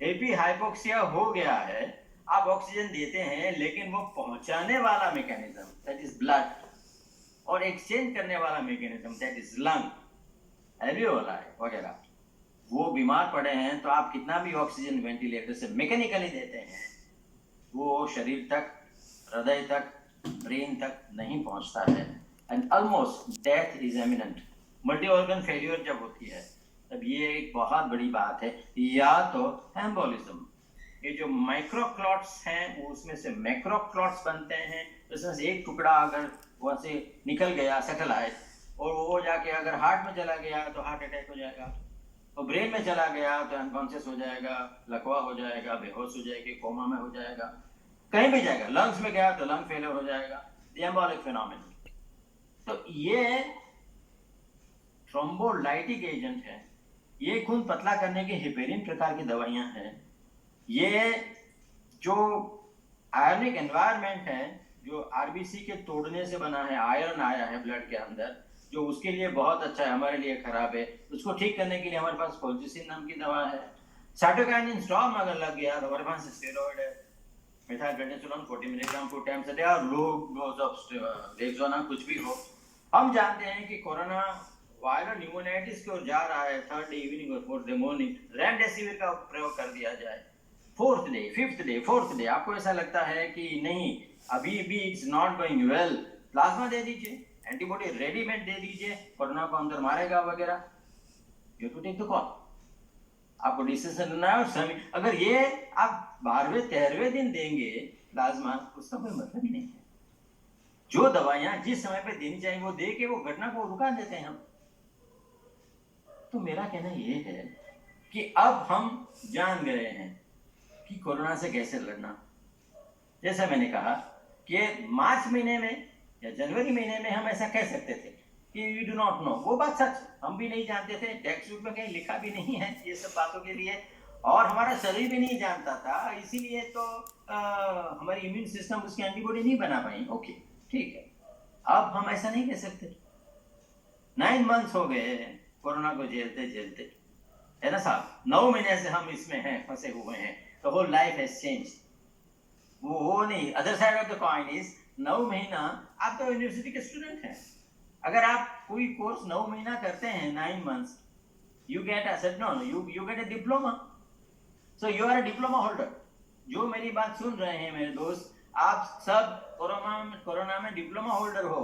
एपी हाइपोक्सिया हो गया है। आप ऑक्सीजन देते हैं लेकिन वो पहुंचाने वाला मैकेनिज्म दैट इज ब्लड और एक्सचेंज करने वाला mechanism that is lung, alveoli वगैरह, वो बीमार पड़े हैं तो आप कितना भी ऑक्सीजन वेंटिलेटर से मैकेनिकली देते हैं, वो शरीर तक, हृदय तक, ब्रेन तक नहीं पहुंचता है and almost death is eminent. Multi organ failure जब होती है तब ये एक बहुत बड़ी बात है। या तो एम्बोलिज्म, ये जो माइक्रोक्लॉट्स हैं उसमें से मैक्रोक्लॉट्स बनते हैं, उसमें से एक टुकड़ा अगर वहां से निकल गया सैटेलाइट और वो जाके अगर हार्ट में चला गया तो हार्ट अटैक हो जाएगा, तो ब्रेन में चला गया तो अनकॉन्शियस हो जाएगा, लकवा हो जाएगा, बेहोश हो जाएगी, कोमा में हो जाएगा, कहीं भी जाएगा। लंग्स में गया तो लंग फेलियर हो जाएगा, एम्बोलिक फिनोमेनन। तो ये थ्रोम्बोलाइटिक एजेंट है, ये खून पतला करने के हेपेरिन प्रकार की दवाइयां हैं। ये जो आयनिक एनवायरनमेंट है जो आरबीसी के तोड़ने से बना है, आयरन आया है ब्लड के अंदर जो उसके लिए बहुत अच्छा है, हमारे लिए खराब है, उसको ठीक करने के लिए हमारे पास कोल्चिसिन नाम की दवा है। साइटोकाइनिन स्टॉर्म अगर लग गया तो हमारे पास स्टेरॉइड है, मेथाइलप्रेडनिसोलोन 40 मिलीग्राम 2 टाइम्स अ डे और लो डोज ऑफ डेक्सोना, कुछ भी हो। हम जानते हैं कि कोरोना वायरल न्यूमोनाइटिस की ओर जा रहा है, थर्ड डे इवनिंग और फोर्थ डे मॉर्निंग रेमडेसिविर का प्रयोग कर दिया जाए। Fourth day, fifth day, fourth day आपको ऐसा लगता है कि नहीं अभी भी it's not going well, plasma दे दीजिए, एंटीबॉडी रेडीमेड दे दीजिए, कोरोना को अंदर मारेगा वगैरह। You to take the call, आपको डिसीजन लेना है। और समय अगर ये आप 12वें 13वें दिन देंगे प्लाज्मा, उसका कोई मतलब ही नहीं है। जो दवाइयां जिस समय पे देनी चाहिए वो दे के वो घटना को रुका देते हैं हम। तो मेरा कहना ये है कि अब हम जान गए हैं कि कोरोना से कैसे लड़ना। जैसा मैंने कहा कि मार्च महीने में या जनवरी महीने में हम ऐसा कह सकते थे कि वी डू नॉट नो, वो बात सच, हम भी नहीं जानते थे, टेक्स्ट बुक में कहीं लिखा भी नहीं है ये सब बातों के लिए, और हमारा शरीर भी नहीं जानता था, इसीलिए तो हमारी इम्यून सिस्टम उसकी एंटीबॉडी नहीं बना पाई। ओके ठीक है, अब हम ऐसा नहीं कह सकते। 9 मंथ्स हो गए कोरोना को झेलते झेलते, है ना साहब, 9 महीने से हम इसमें हैं, फंसे हुए हैं। The whole life has changed. वो नहीं, other side of the coin is 9 महीना आप तो यूनिवर्सिटी के स्टूडेंट हैं, अगर आप कोई कोर्स 9 महीना करते हैं, 9 months, you get you get a diploma, so you are a diploma holder. जो मेरी बात सुन रहे हैं मेरे दोस्त, आप सब कोरोना में डिप्लोमा होल्डर हो।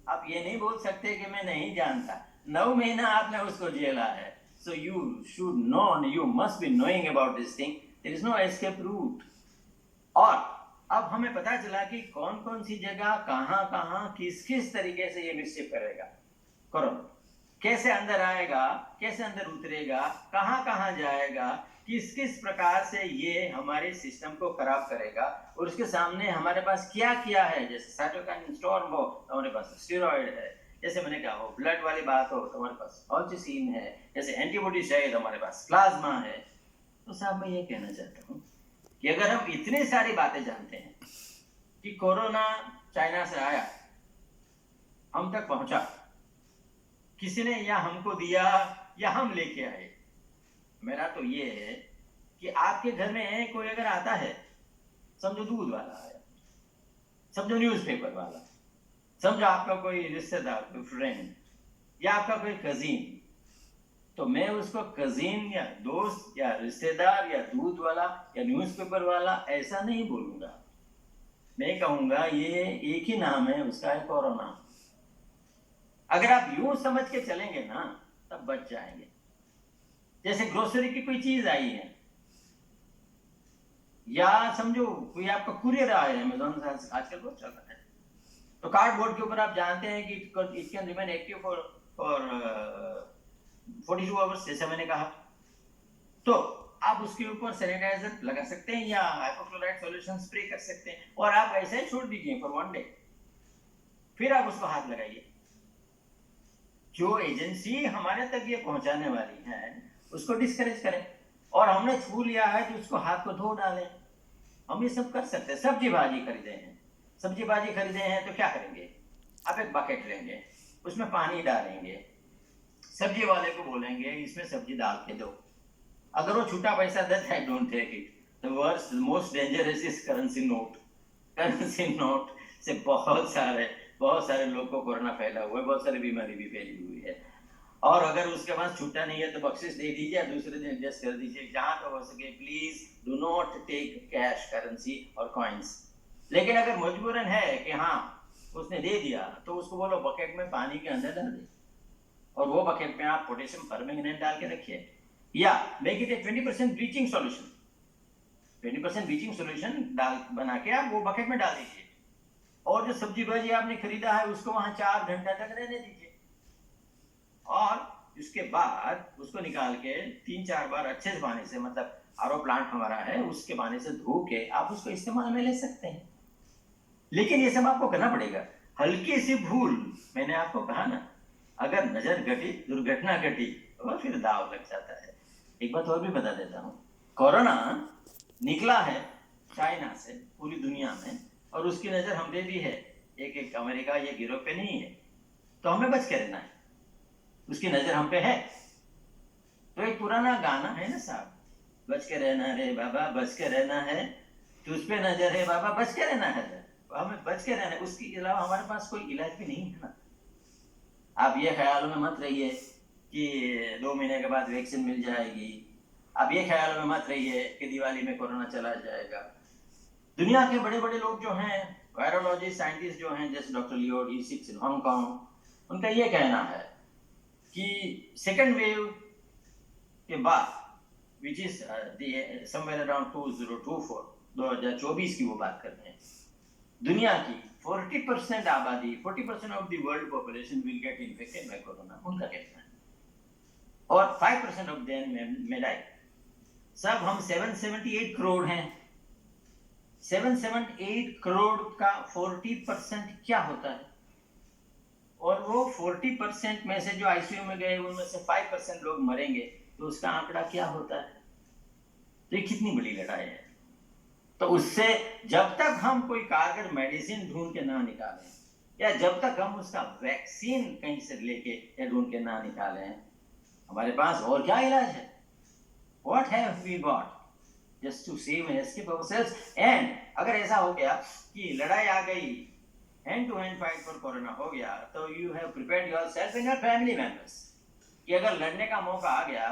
आप ये नहीं बोल सकते कि मैं नहीं जानता, 9 महीना आपने उसको झेला है, so you should know, you must be knowing about this thing, there is no escape route। और अब हमें पता चला कि कौन कौन सी जगह कहां कहां किस किस तरीके से ये मिसचिफ करेगा, कोरोना कैसे अंदर आएगा, कैसे अंदर उतरेगा, कहां कहां जाएगा, किस किस प्रकार से ये हमारे सिस्टम को खराब करेगा, और उसके सामने हमारे पास क्या क्या है। जैसे साइटोकाइनिन स्टॉर्म हो तो हमारे पास स्टेरॉइड है, जैसे मैंने कहा हो ब्लड वाली बात हो तो हमारे पास कोल्चिसिन है, जैसे एंटीबॉडी चाहिए तो हमारे पास प्लाज्मा है। तो साहब मैं ये कहना चाहता हूँ कि अगर हम इतनी सारी बातें जानते हैं कि कोरोना चाइना से आया, हम तक पहुंचा, किसी ने या हमको दिया या हम लेके आए, मेरा तो ये है कि आपके घर में कोई अगर आता है, समझो दूध वाला आया, समझो न्यूज़पेपर वाला, समझो आपका कोई रिश्तेदार, कोई फ्रेंड या आपका कोई कजीन, तो मैं उसको कजीन या दोस्त या रिश्तेदार या दूध वाला या न्यूज़पेपर वाला ऐसा नहीं बोलूंगा। मैं कहूंगा ये एक ही नाम है, उसका है कोरोना। अगर आप यूं समझ के चलेंगे ना तब बच जाएंगे। जैसे ग्रोसरी की कोई चीज आई है, या समझो कोई आपका कुरियर आया है, अमेज़न से आजकल बहुत चल रहा है, तो कार्डबोर्ड के ऊपर आप जानते हैं कि it can remain active for 42 hours, जैसे मैंने कहा। तो आप उसके ऊपर सैनिटाइजर लगा सकते हैं या हाइपोक्लोराइड सॉल्यूशन स्प्रे कर सकते हैं, और आप ऐसे ही छोड़ दीजिए फॉर 1 डे, फिर आप उसको हाथ लगाइए। जो एजेंसी हमारे तक ये पहुंचाने वाली है उसको डिस्करेज करें, और हमने छू लिया है तो उसको हाथ को धो डालें। हम ये सब कर सकते हैं। सब्जी भाजी खरीदे हैं तो क्या करेंगे, आप एक बकेट लेंगे, उसमें पानी डालेंगे, सब्जी वाले को बोलेंगे इसमें सब्जी डाल के दो। अगर वो छूटा पैसा देता है, don't take it. The worst most dangerous is currency note. Currency note से बहुत सारे लोगों को कोरोना फैला हुआ है, बहुत सारी बीमारी भी फैली हुई है। और अगर उसके पास छूटा नहीं है तो बख्शिश दे दीजिए, दूसरे दिन एडजस्ट कर दीजिए। जहां तो हो सके please do not take cash, currency और कॉइन्स। लेकिन अगर मजबूरन है कि हाँ उसने दे दिया, तो उसको बोलो बकेट में पानी के अंदर डाल दे, और वो बकेट में आप पोटेशियम परमैंगनेट डाल के रखिए, या make it A 20% bleaching solution. 20% bleaching solution डाल बना के आप वो बकेट में डाल दीजिए, और जो सब्जी भाजी आपने खरीदा है उसको वहां 4 घंटा तक रहने दीजिए, और उसके बाद उसको निकाल के 3-4 बार अच्छे से पानी से, मतलब आरओ प्लांट हमारा है उसके पानी से धो के आप उसको इस्तेमाल में ले सकते हैं। लेकिन ये सब आपको करना पड़ेगा। हल्की सी भूल, मैंने आपको कहा ना, अगर नजर घटी दुर्घटना घटी और फिर दाव लग जाता है। एक बात और भी बता देता हूँ, कोरोना निकला है चाइना से पूरी दुनिया में, और उसकी नजर हम पे भी है, एक अमेरिका या यूरोप पे नहीं है, तो हमें बच के रहना है, उसकी नजर हम पे है। तो एक पुराना गाना है ना साहब, बच के रहना रे बाबा, बच के रहना है, तुझ पे नजर है बाबा, बच के रहना है, हमें बच के रहना है। उसके अलावा हमारे पास कोई इलाज भी नहीं है ना। आप ये ख्याल में मत रहिए कि 2 महीने के बाद वैक्सीन मिल जाएगी, आप ये ख्याल में मत रहिए कि दिवाली में कोरोना चला जाएगा। दुनिया के बड़े बड़े लोग जो हैं, वायरोलॉजिस्ट साइंटिस्ट जो हैं, जैसे डॉक्टर लियो ही सिक्स इन हांगकांग, उनका ये कहना है कि सेकेंड वेव के बाद, विच इज समवेयर अराउंड 2024 की वो बात कर रहे हैं, दुनिया की 40% आबादी, 40% of the world population will get infected by corona, उनका कहना है, और 5% ऑफ देम मे डाई। सब हम 778 करोड़ हैं, 778 करोड़ का 40% क्या होता है, और वो 40% में से जो आईसीयू में गए उनमें से 5% लोग मरेंगे, तो उसका आंकड़ा क्या होता है। तो ये कितनी बड़ी लड़ाई है। तो उससे जब तक हम कोई कारगर मेडिसिन ढूंढ के ना निकालें, या जब तक हम उसका वैक्सीन कहीं से लेके या ढूंढ के ना निकालें, हमारे पास और क्या इलाज है। What have we got just to save and escape ourselves? And अगर ऐसा हो गया कि लड़ाई आ गई, hand to hand fight for corona हो गया, तो you have prepared yourself and your family members कि अगर लड़ने का मौका आ गया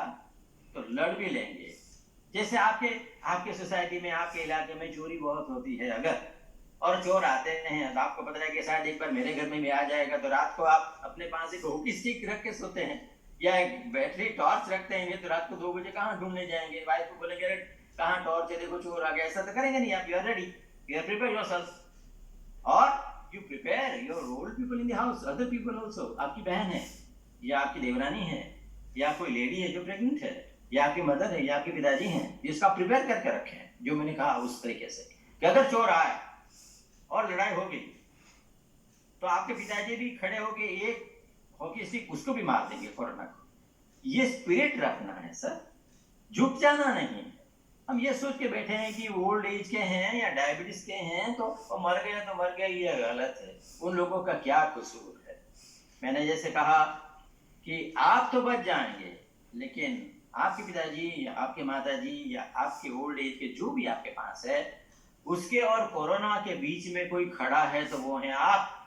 तो लड़ भी लेंगे। जैसे आपके सोसाइटी में, आपके इलाके में चोरी बहुत होती है अगर, और चोर आते हैं, तो आपको पता है कि शायद एक बार मेरे घर में भी आ जाएगा, तो रात को आप अपने पास एक हॉकी स्टिक रख के सोते हैं या एक बैटरी टॉर्च रखते हैं, तो रात को 2 बजे कहाँ ढूंढने जाएंगे, वाइफ को बोलेंगे अरे कहाँ टॉर्च है, देखो चोर आ गया, ऐसा तो करेंगे नहीं आप। You are ready, you are prepare yourself, और you prepare your old people in the house, other people also. आपकी बहन है या आपकी देवरानी है या कोई लेडी है जो प्रेग्नेंट है, या आपकी मदर है या आपके पिताजी हैं, जिसका प्रिपेयर करके रखे हैं, जो मैंने कहा उस तरीके से कि अगर चोर आए और लड़ाई हो गई तो आपके पिताजी भी खड़े होके एक हॉकी स्टिक उसको भी मार देंगे, कोरोना को। ये स्पिरिट रखना है सर, झुक जाना नहीं। हम ये सोच के बैठे हैं कि ओल्ड एज के हैं या डायबिटीज के हैं तो मर गए तो मर गए, ये गलत है। उन लोगों का क्या कसूर है। मैंने जैसे कहा कि आप तो बच जाएंगे, लेकिन आपके पिताजी या आपके माताजी या आपके ओल्ड एज के जो भी आपके पास है, उसके और कोरोना के बीच में कोई खड़ा है तो वो है आप।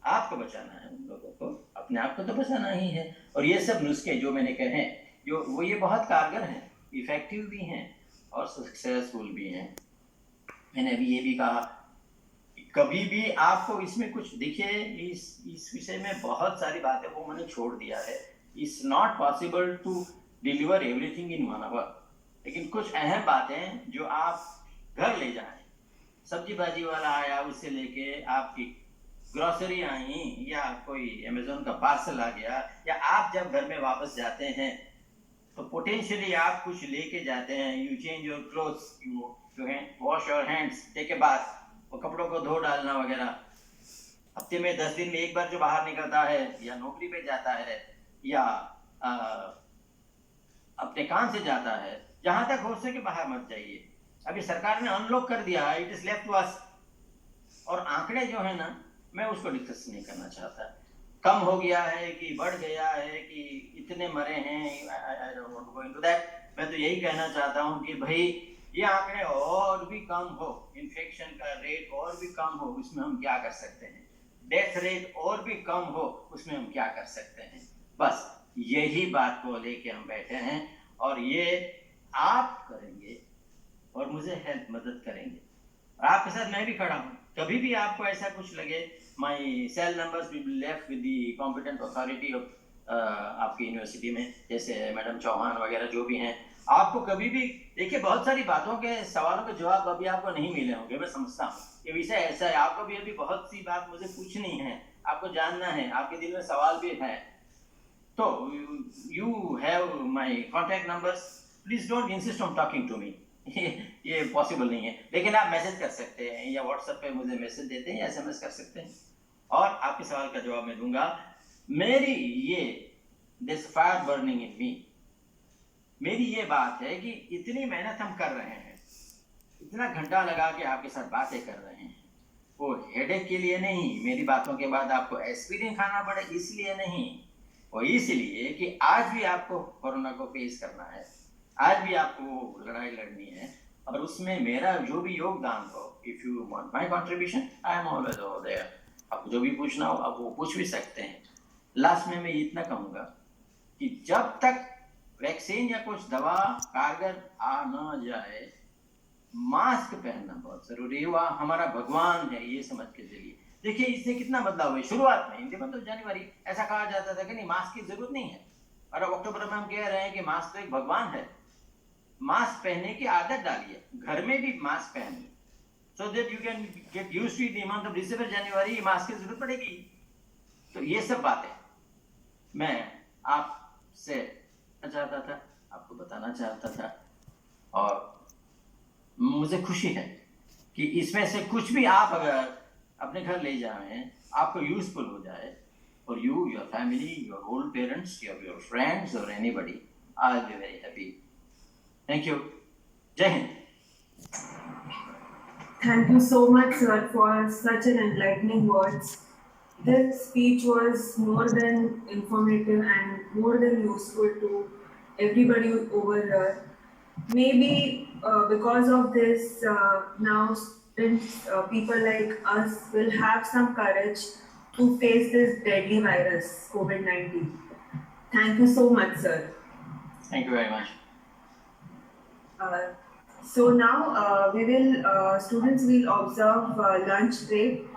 आपको बचाना है, उन लोगों को, अपने आप को तो बचाना ही है। और ये सब नुस्खे जो मैंने कहे हैं, जो वो ये बहुत कारगर हैं, इफेक्टिव भी हैं और सक्सेसफुल भी हैं। मैंने अभी ये भी कहा कि कभी भी आपको इसमें कुछ, देखिए इस विषय में बहुत सारी बातें वो मैंने छोड़ दिया है। It's not possible to deliver everything in 1 hour, लेकिन कुछ अहम बातें जो आप घर ले जाएं, सब्जी भाजी वाला आया उससे लेके आपकी ग्रोसरी आई, या कोई अमेज़न का पार्सल आ गया, या आप जब घर में वापस जाते हैं तो पोटेंशियली आप कुछ लेके जाते हैं, you change your clothes, you जो है wash your hands, take a bath, वो कपड़ों को धो डालना वगैरह। हफ्ते में 10 दिन में एक बार जो बाहर निकलता है या नौकरी पे जाता है या अपने काम से जाता है, जहां तक हो सके बाहर मत जाइए। अभी सरकार ने अनलॉक कर दिया है, it is left to us. और आंकड़े जो है ना, मैं उसको डिस्कस नहीं करना चाहता, कम हो गया है कि बढ़ गया है कि इतने मरे हैं, I don't want to go into that। मैं तो यही कहना चाहता हूँ कि भाई ये आंकड़े और भी कम हो, इन्फेक्शन का रेट और भी कम हो, उसमें हम क्या कर सकते हैं, डेथ रेट और भी कम हो, उसमें हम क्या कर सकते हैं। बस यही बात को लेके हम बैठे हैं और ये आप करेंगे और मुझे हेल्प मदद करेंगे और आपके साथ मैं भी खड़ा हूँ। कभी भी आपको ऐसा कुछ लगे, my cell numbers will be left with the competent authority of आपकी यूनिवर्सिटी में, जैसे मैडम चौहान वगैरह जो भी हैं। आपको कभी भी देखिए, बहुत सारी बातों के सवालों के जवाब अभी आपको नहीं मिले होंगे, मैं समझता हूँ ये विषय ऐसा है, आपको भी अभी बहुत सी बात मुझे पूछनी है, आपको जानना है, आपके दिल में सवाल भी है। तो you have my contact numbers, please don't insist on talking to me, ये पॉसिबल नहीं है, लेकिन आप मैसेज कर सकते हैं या व्हाट्सएप पे मुझे मैसेज देते हैं या एसएमएस कर सकते हैं और आपके सवाल का जवाब मैं दूंगा। मेरी ये दिस फायर बर्निंग इन मी, मेरी ये बात है कि इतनी मेहनत हम कर रहे हैं, इतना घंटा लगा के आपके साथ बातें कर रहे हैं, वो हेडेक के लिए नहीं, मेरी बातों के बाद आपको एस्पिरिन खाना पड़े इसलिए नहीं, वो इसलिए कि आज भी आपको कोरोना को फेस करना है, आज भी आपको लड़ाई लड़नी है और उसमें मेरा जो भी योगदान हो, if you want my contribution, I am always over there. आपको जो भी पूछना हो आप वो पूछ भी सकते हैं। लास्ट में मैं इतना कहूँगा कि जब तक वैक्सीन या कुछ दवा कारगर आ न जाए, मास्क पहनना बहुत जरूरी है। वह हमारा भगवान है, ये समझ के चलिए। देखिए इससे कितना बदलाव है। शुरुआत में in the month of January ऐसा कहा जाता था कि नहीं मास्क की जरूरत नहीं है, और अब अक्टूबर में हम कह रहे हैं कि मास्क तो एक भगवान है। मास्क पहनने की आदत डालिए, घर में भी मास्क पहनिए, so that you can get used to the month of December January, mask की जरूरत पड़ेगी। तो ये सब बातें मैं आपसे चाहता था, आपको बताना चाहता था, और मुझे खुशी है कि इसमें से कुछ भी आप अगर अपने घर ले जाएं, आपको यूजफुल हो जाए for you, your family, your old parents, your friends or anybody. I'll be very happy. Thank you. Jai Hind. Thank you so much, sir, for such an enlightening words. This speech was more than informative and more than useful to everybody over here. Maybe because of this, now people like us will have some courage to face this deadly virus, COVID-19. Thank you so much, sir. Thank you very much. So now students will observe lunch break.